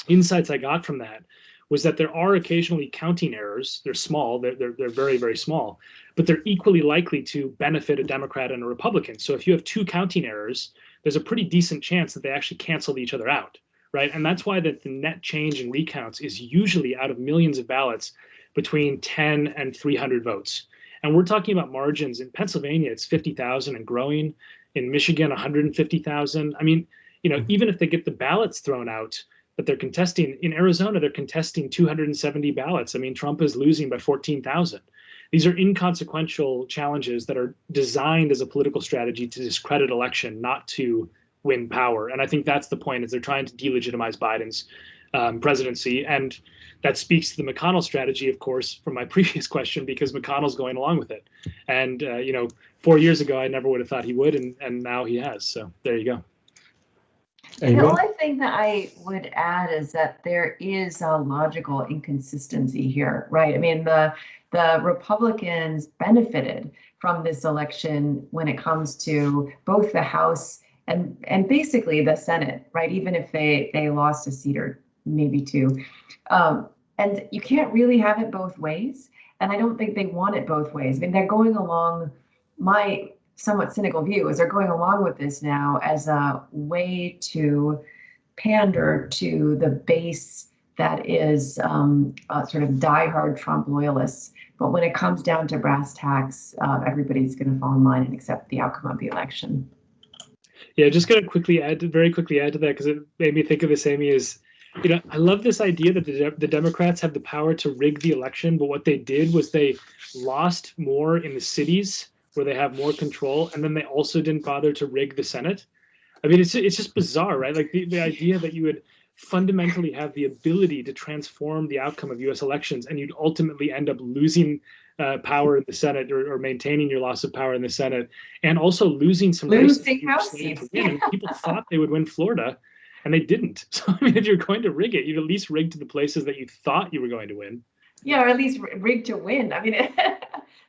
insights I got from that was that there are occasionally counting errors. They're small, they're very, very small, but they're equally likely to benefit a Democrat and a Republican. So if you have two counting errors, there's a pretty decent chance that they actually cancel each other out, right? And that's why that the net change in recounts is usually out of millions of ballots between 10 and 300 votes. And we're talking about margins. In Pennsylvania, it's 50,000 and growing. In Michigan, 150,000. I mean, even if they get the ballots thrown out that they're contesting, in Arizona, they're contesting 270 ballots. I mean, Trump is losing by 14,000. These are inconsequential challenges that are designed as a political strategy to discredit election, not to win power. And I think that's the point, is they're trying to delegitimize Biden's presidency. And that speaks to the McConnell strategy, of course, from my previous question, because McConnell's going along with it. And, 4 years ago, I never would have thought he would, and now he has. So there you go. The only thing that I would add is that there is a logical inconsistency here, right? I mean, the Republicans benefited from this election when it comes to both the House and basically the Senate, right? Even if they lost a seat or maybe two. And you can't really have it both ways. And I don't think they want it both ways. I mean, they're going along, my somewhat cynical view is they're going along with this now as a way to pander to the base that is sort of diehard Trump loyalists. But when it comes down to brass tacks, everybody's going to fall in line and accept the outcome of the election. Yeah, just going to very quickly add to that, because it made me think of this, Amy, is, I love this idea that the Democrats have the power to rig the election, but what they did was they lost more in the cities where they have more control, and then they also didn't bother to rig the Senate. I mean, it's just bizarre, right? Like the idea that you would fundamentally have the ability to transform the outcome of U.S. elections, and you'd ultimately end up losing power in the Senate, or maintaining your loss of power in the Senate, and also losing some House seats. And people thought they would win Florida, and they didn't. So I mean, if you're going to rig it, you'd at least rig to the places that you thought you were going to win. Yeah, or at least rig to win. I mean,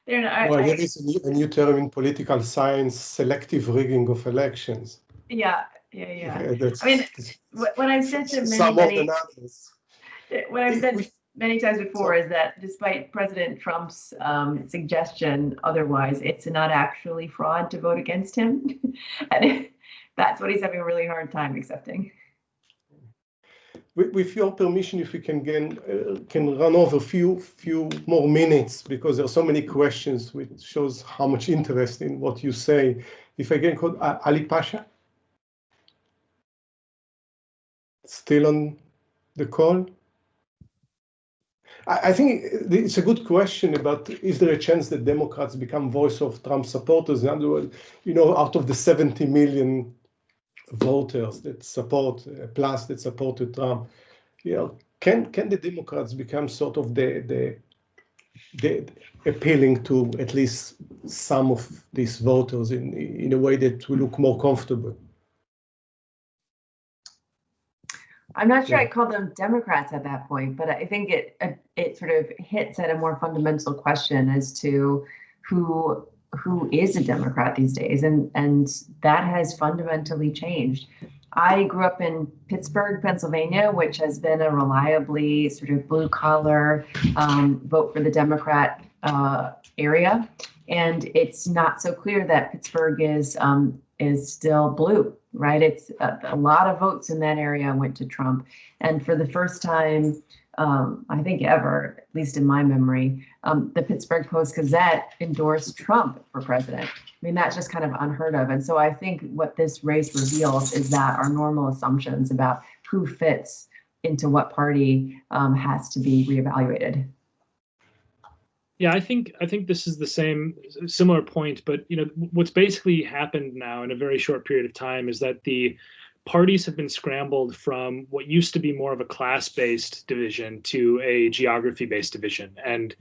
they're not. Well, there is a new term in political science: selective rigging of elections. Yeah. I mean, what I've said to many times before is that despite President Trump's suggestion otherwise, it's not actually fraud to vote against him. And that's what he's having a really hard time accepting. With your permission, if we can run over a few more minutes, because there are so many questions, which shows how much interest in what you say. If I can call Ali Pasha. Still on the call? I think it's a good question about, is there a chance that Democrats become voice of Trump supporters? In other words, out of the 70 million voters that supported Trump, can the Democrats become sort of the appealing to at least some of these voters in a way that will look more comfortable? I'm not sure I'd call them Democrats at that point, but I think it sort of hits at a more fundamental question as to who is a Democrat these days, and that has fundamentally changed. I grew up in Pittsburgh, Pennsylvania, which has been a reliably sort of blue collar vote for the Democrat area, and it's not so clear that Pittsburgh is still blue. Right, it's a lot of votes in that area went to Trump, and for the first time, I think ever, at least in my memory, the Pittsburgh Post-Gazette endorsed Trump for president. I mean, that's just kind of unheard of. And so I think what this race reveals is that our normal assumptions about who fits into what party has to be reevaluated. Yeah, I think this is similar point, but what's basically happened now in a very short period of time is that the parties have been scrambled from what used to be more of a class-based division to a geography-based division. And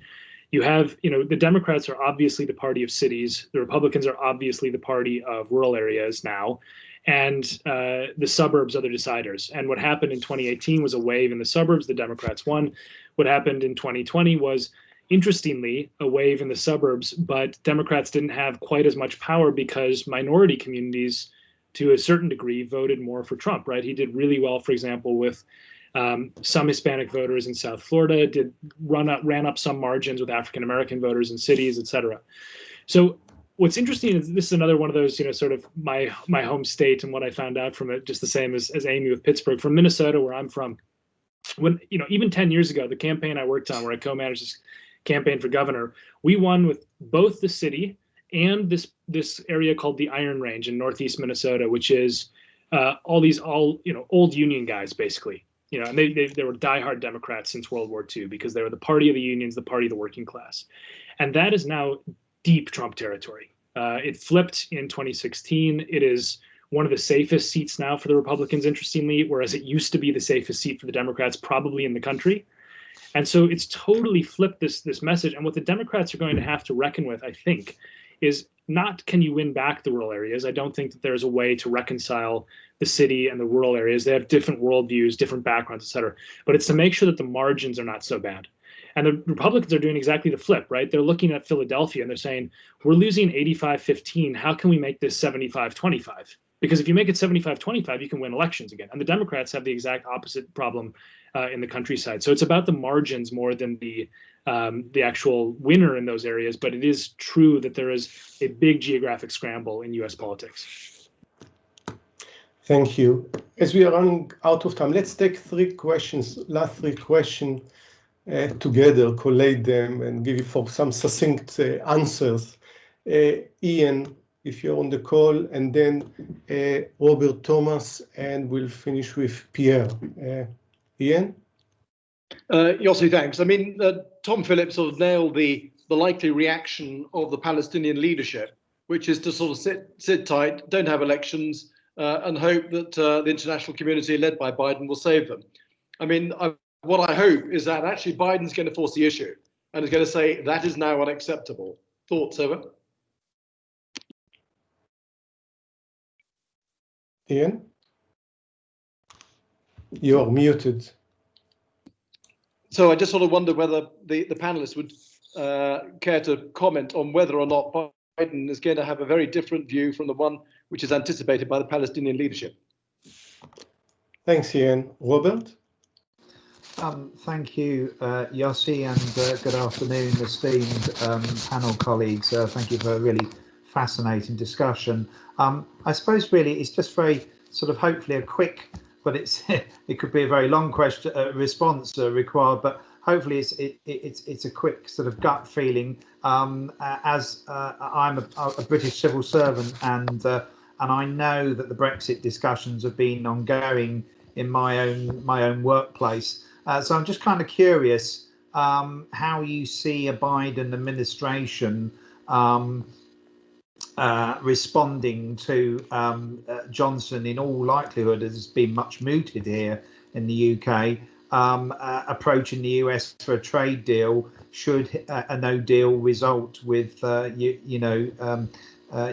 you have, the Democrats are obviously the party of cities, the Republicans are obviously the party of rural areas now, and the suburbs are the deciders. And what happened in 2018 was a wave in the suburbs. The Democrats won. What happened in 2020 was, interestingly, a wave in the suburbs, but Democrats didn't have quite as much power because minority communities, to a certain degree, voted more for Trump, right? He did really well, for example, with some Hispanic voters in South Florida, ran up some margins with African-American voters in cities, et cetera. So what's interesting is this is another one of those, sort of my home state and what I found out from it, just the same as Amy with Pittsburgh, from Minnesota, where I'm from. When, even 10 years ago, the campaign I worked on, where I co-managed this campaign for governor, we won with both the city and this area called the Iron Range in northeast Minnesota, which is old union guys, basically. And they were diehard Democrats since World War II because they were the party of the unions, the party of the working class. And that is now deep Trump territory. It flipped in 2016. It is one of the safest seats now for the Republicans, interestingly, whereas it used to be the safest seat for the Democrats probably in the country. And so it's totally flipped this message. And what the Democrats are going to have to reckon with, I think, is not can you win back the rural areas. I don't think that there's a way to reconcile the city and the rural areas. They have different worldviews, different backgrounds, et cetera. But it's to make sure that the margins are not so bad. And the Republicans are doing exactly the flip, right? They're looking at Philadelphia and they're saying, we're losing 85-15. How can we make this 75-25? Because if you make it 75-25, you can win elections again. And the Democrats have the exact opposite problem in the countryside. So it's about the margins more than the actual winner in those areas. But it is true that there is a big geographic scramble in U.S. politics. Thank you. As we are running out of time, let's take last three questions together, collate them, and give you for some succinct answers. Ian, if you're on the call, and then Robert Thomas, and we'll finish with Pierre. Ian? Yossi, thanks. I mean, Tom Phillips sort of nailed the likely reaction of the Palestinian leadership, which is to sort of sit tight, don't have elections, and hope that the international community led by Biden will save them. I mean, what I hope is that actually Biden's going to force the issue and is going to say that is now unacceptable. Thoughts, over? Ian? You're muted. So I just sort of wonder whether the panelists would care to comment on whether or not Biden is going to have a very different view from the one which is anticipated by the Palestinian leadership. Thanks, Ian. Robert? Thank you, Yossi, and good afternoon, esteemed panel colleagues. Thank you for a really fascinating discussion. I suppose really it's just very sort of hopefully a quick, but it could be a very long question response required, but hopefully it's a quick sort of gut feeling. As I'm a British civil servant, and I know that the Brexit discussions have been ongoing in my own workplace. So I'm just kind of curious how you see a Biden administration responding to Johnson. In all likelihood, has been much mooted here in the UK, approaching the US for a trade deal should a no deal result with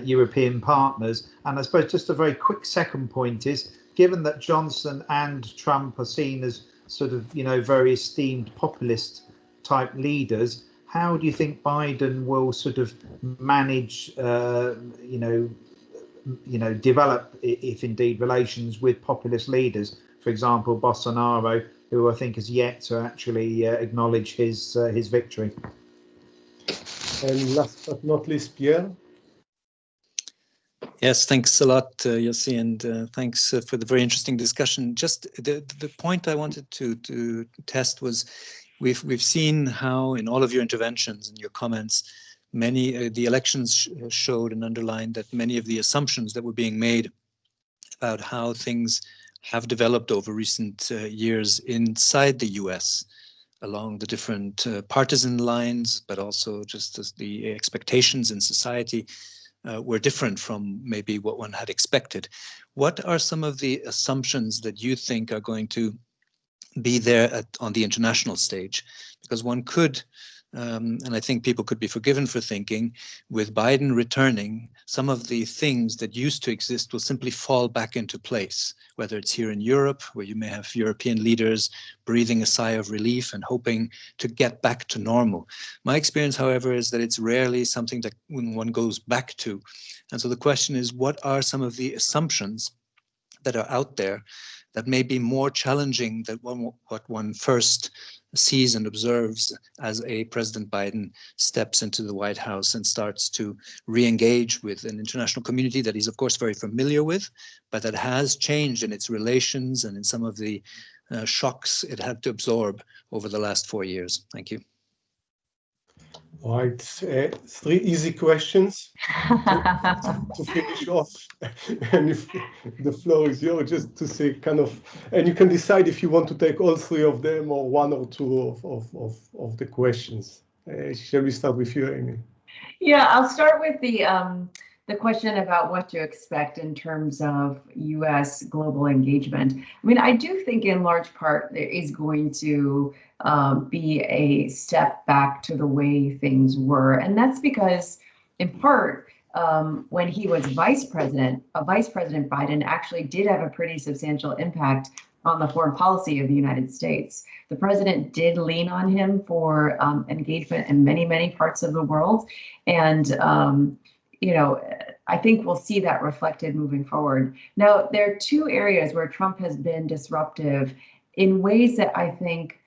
European partners. And I suppose just a very quick second point is, given that Johnson and Trump are seen as sort of very esteemed populist type leaders, how do you think Biden will sort of manage, develop, if indeed, relations with populist leaders? For example, Bolsonaro, who I think has yet to actually acknowledge his victory. And last but not least, Pierre. Yes, thanks a lot, Yossi, and thanks for the very interesting discussion. Just the point I wanted to test was, we've seen how in all of your interventions and your comments, the elections showed and underlined that many of the assumptions that were being made about how things have developed over recent years inside the US, along the different partisan lines, but also just as the expectations in society were different from maybe what one had expected. What are some of the assumptions that you think are going to be there on the international stage? Because one could and I think people could be forgiven for thinking, with Biden returning, some of the things that used to exist will simply fall back into place, whether it's here in Europe, where you may have European leaders breathing a sigh of relief and hoping to get back to normal. My experience, however, is that it's rarely something that one goes back to. And so the question is, what are some of the assumptions that are out there that may be more challenging than what one first sees and observes as a President Biden steps into the White House and starts to re-engage with an international community that he's of course very familiar with, but that has changed in its relations and in some of the shocks it had to absorb over the last 4 years. Thank you. All right, 3 easy questions to finish off, and if the floor is yours, just to say kind of, and you can decide if you want to take all 3 of them or 1 or 2 of the questions. Shall we start with you, Amy? Yeah, I'll start with the question about what to expect in terms of U.S. global engagement. I mean, I do think in large part there is going to be a step back to the way things were. And that's because, in part, when he was vice president Biden actually did have a pretty substantial impact on the foreign policy of the United States. The president did lean on him for engagement in many, many parts of the world. And you know, I think we'll see that reflected moving forward. Now, there are 2 areas where Trump has been disruptive in ways that I think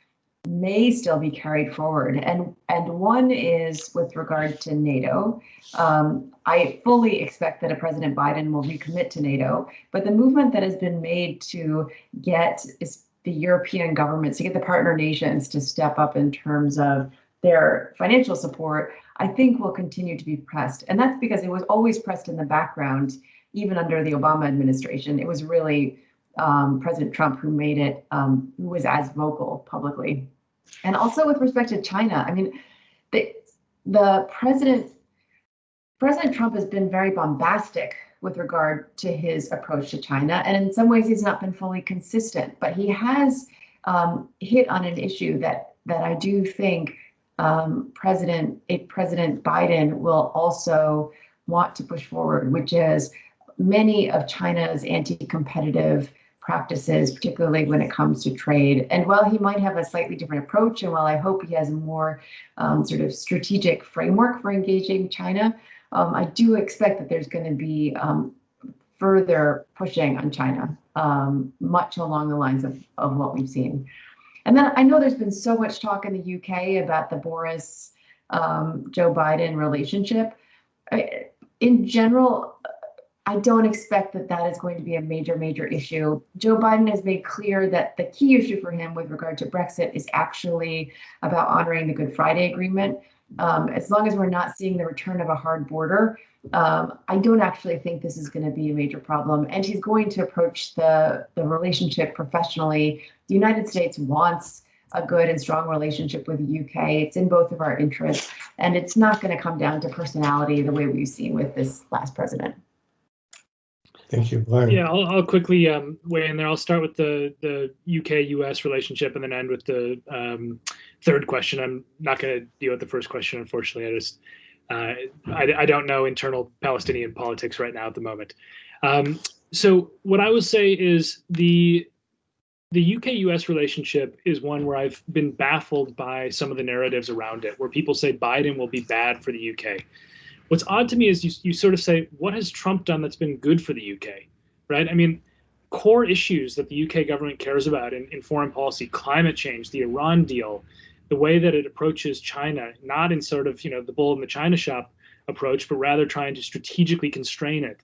may still be carried forward. And one is with regard to NATO. I fully expect that a President Biden will recommit to NATO, but the movement that has been made to get the European governments, to get the partner nations to step up in terms of their financial support, I think will continue to be pressed. And that's because it was always pressed in the background, even under the Obama administration. It was really President Trump who made it, who was as vocal publicly. And also with respect to China, I mean, the President Trump has been very bombastic with regard to his approach to China. And in some ways, he's not been fully consistent, but he has hit on an issue that I do think President Biden will also want to push forward, which is many of China's anti-competitive practices, particularly when it comes to trade. And while he might have a slightly different approach, and while I hope he has a more sort of strategic framework for engaging China, I do expect that there's going to be further pushing on China, much along the lines of what we've seen. And then I know there's been so much talk in the UK about the Boris-Joe Biden relationship. In general, I don't expect that is going to be a major issue. Joe Biden has made clear that the key issue for him with regard to Brexit is actually about honoring the Good Friday Agreement. As long as we're not seeing the return of a hard border, I don't actually think this is going to be a major problem. And he's going to approach the relationship professionally. The United States wants a good and strong relationship with the UK. It's in both of our interests. And it's not going to come down to personality the way we've seen with this last president. Thank you, Brian. Yeah, I'll quickly weigh in there. I'll start with the UK-US relationship and then end with the third question. I'm not going to deal with the first question, unfortunately. I don't know internal Palestinian politics right now at the moment. So what I will say is the UK-US relationship is one where I've been baffled by some of the narratives around it, where people say Biden will be bad for the UK. What's odd to me is you sort of say, what has Trump done that's been good for the UK, right? I mean, core issues that the UK government cares about in foreign policy, climate change, the Iran deal, the way that it approaches China, not in sort of, the bull in the China shop approach, but rather trying to strategically constrain it.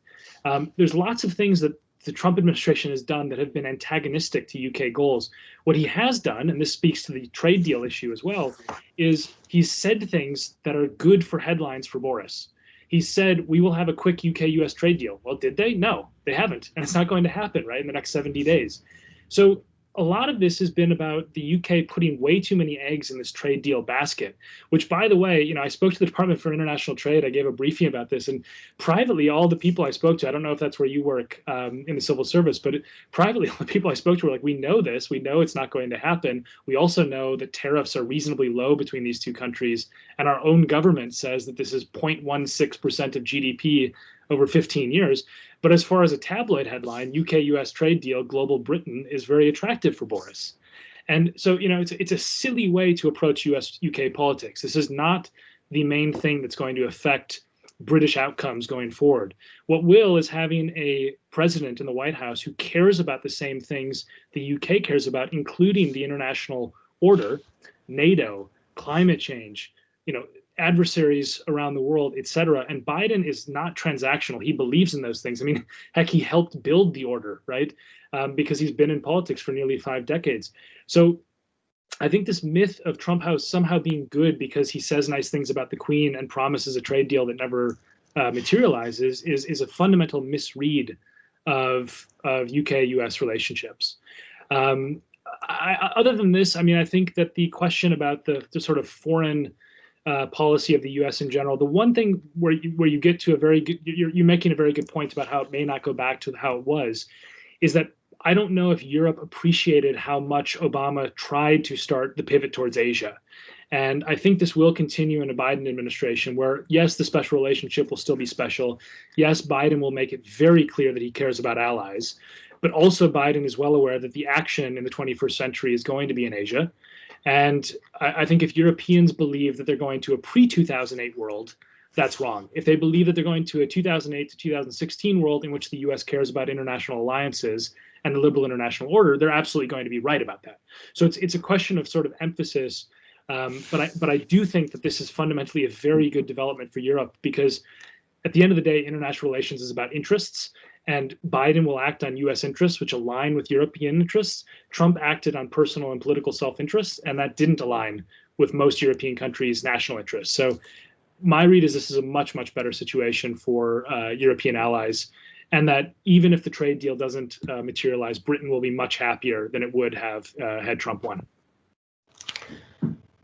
There's lots of things that the Trump administration has done that have been antagonistic to UK goals. What he has done, and this speaks to the trade deal issue as well, is he's said things that are good for headlines for Boris. He said, we will have a quick UK-US trade deal. Well, did they? No, they haven't. And it's not going to happen, right, in the next 70 days. So a lot of this has been about the UK putting way too many eggs in this trade deal basket, which, by the way, I spoke to the Department for International Trade. I gave a briefing about this, and privately, all the people I spoke to, I don't know if that's where you work in the civil service, but privately, all the people I spoke to were like, we know this, we know it's not going to happen. We also know that tariffs are reasonably low between these two countries, and our own government says that this is 0.16% of GDP over 15 years. But as far as a tabloid headline, UK-US trade deal, global Britain, is very attractive for Boris. And so, it's a silly way to approach US-UK politics. This is not the main thing that's going to affect British outcomes going forward. What will is having a president in the White House who cares about the same things the UK cares about, including the international order, NATO, climate change, adversaries around the world, et cetera. And Biden is not transactional. He believes in those things. I mean, heck, he helped build the order, right? Because he's been in politics for nearly 5 decades. So I think this myth of Trump House somehow being good because he says nice things about the Queen and promises a trade deal that never materializes is a fundamental misread of UK-US relationships. Other than this, I mean, I think that the question about the sort of foreign policy of the U.S. in general, the one thing where you get to a very good, you're making a very good point about how it may not go back to how it was, is that I don't know if Europe appreciated how much Obama tried to start the pivot towards Asia. And I think this will continue in a Biden administration where, yes, the special relationship will still be special. Yes, Biden will make it very clear that he cares about allies. But also Biden is well aware that the action in the 21st century is going to be in Asia. And I think if Europeans believe that they're going to a pre-2008 world, that's wrong. If they believe that they're going to a 2008 to 2016 world in which the US cares about international alliances and the liberal international order, they're absolutely going to be right about that. So it's a question of sort of emphasis. But I do think that this is fundamentally a very good development for Europe because at the end of the day, international relations is about interests. And Biden will act on U.S. interests, which align with European interests. Trump acted on personal and political self-interest, and that didn't align with most European countries' national interests. So my read is this is a much, much better situation for European allies, and that even if the trade deal doesn't materialize, Britain will be much happier than it would have had Trump won.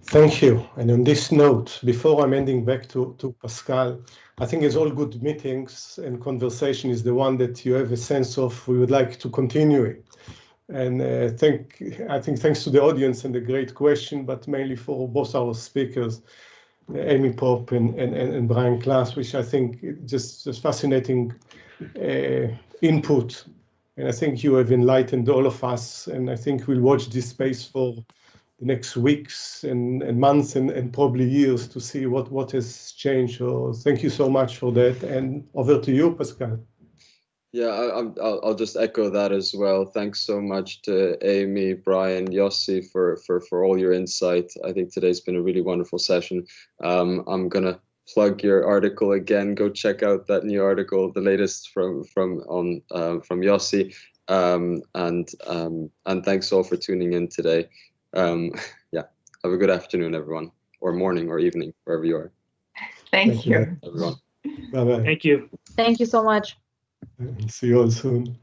Thank you. And on this note, before I'm handing back to Pascal, I think it's all good meetings and conversation is the one that you have a sense of we would like to continue it. And I think thanks to the audience and the great question, but mainly for both our speakers, Amy Pope and Brian Klass, which I think just fascinating input. And I think you have enlightened all of us. And I think we'll watch this space for the next weeks and months and probably years to see what has changed. So thank you so much for that. And over to you, Pascal. Yeah, I'll just echo that as well. Thanks so much to Amy, Brian, Yossi for all your insight. I think today's been a really wonderful session. I'm gonna plug your article again. Go check out that new article, the latest from Yossi. And thanks all for tuning in today. Yeah, have a good afternoon, everyone, or morning or evening, wherever you are. Thank you. Everyone. Bye-bye. Thank you. Thank you so much. See you all soon.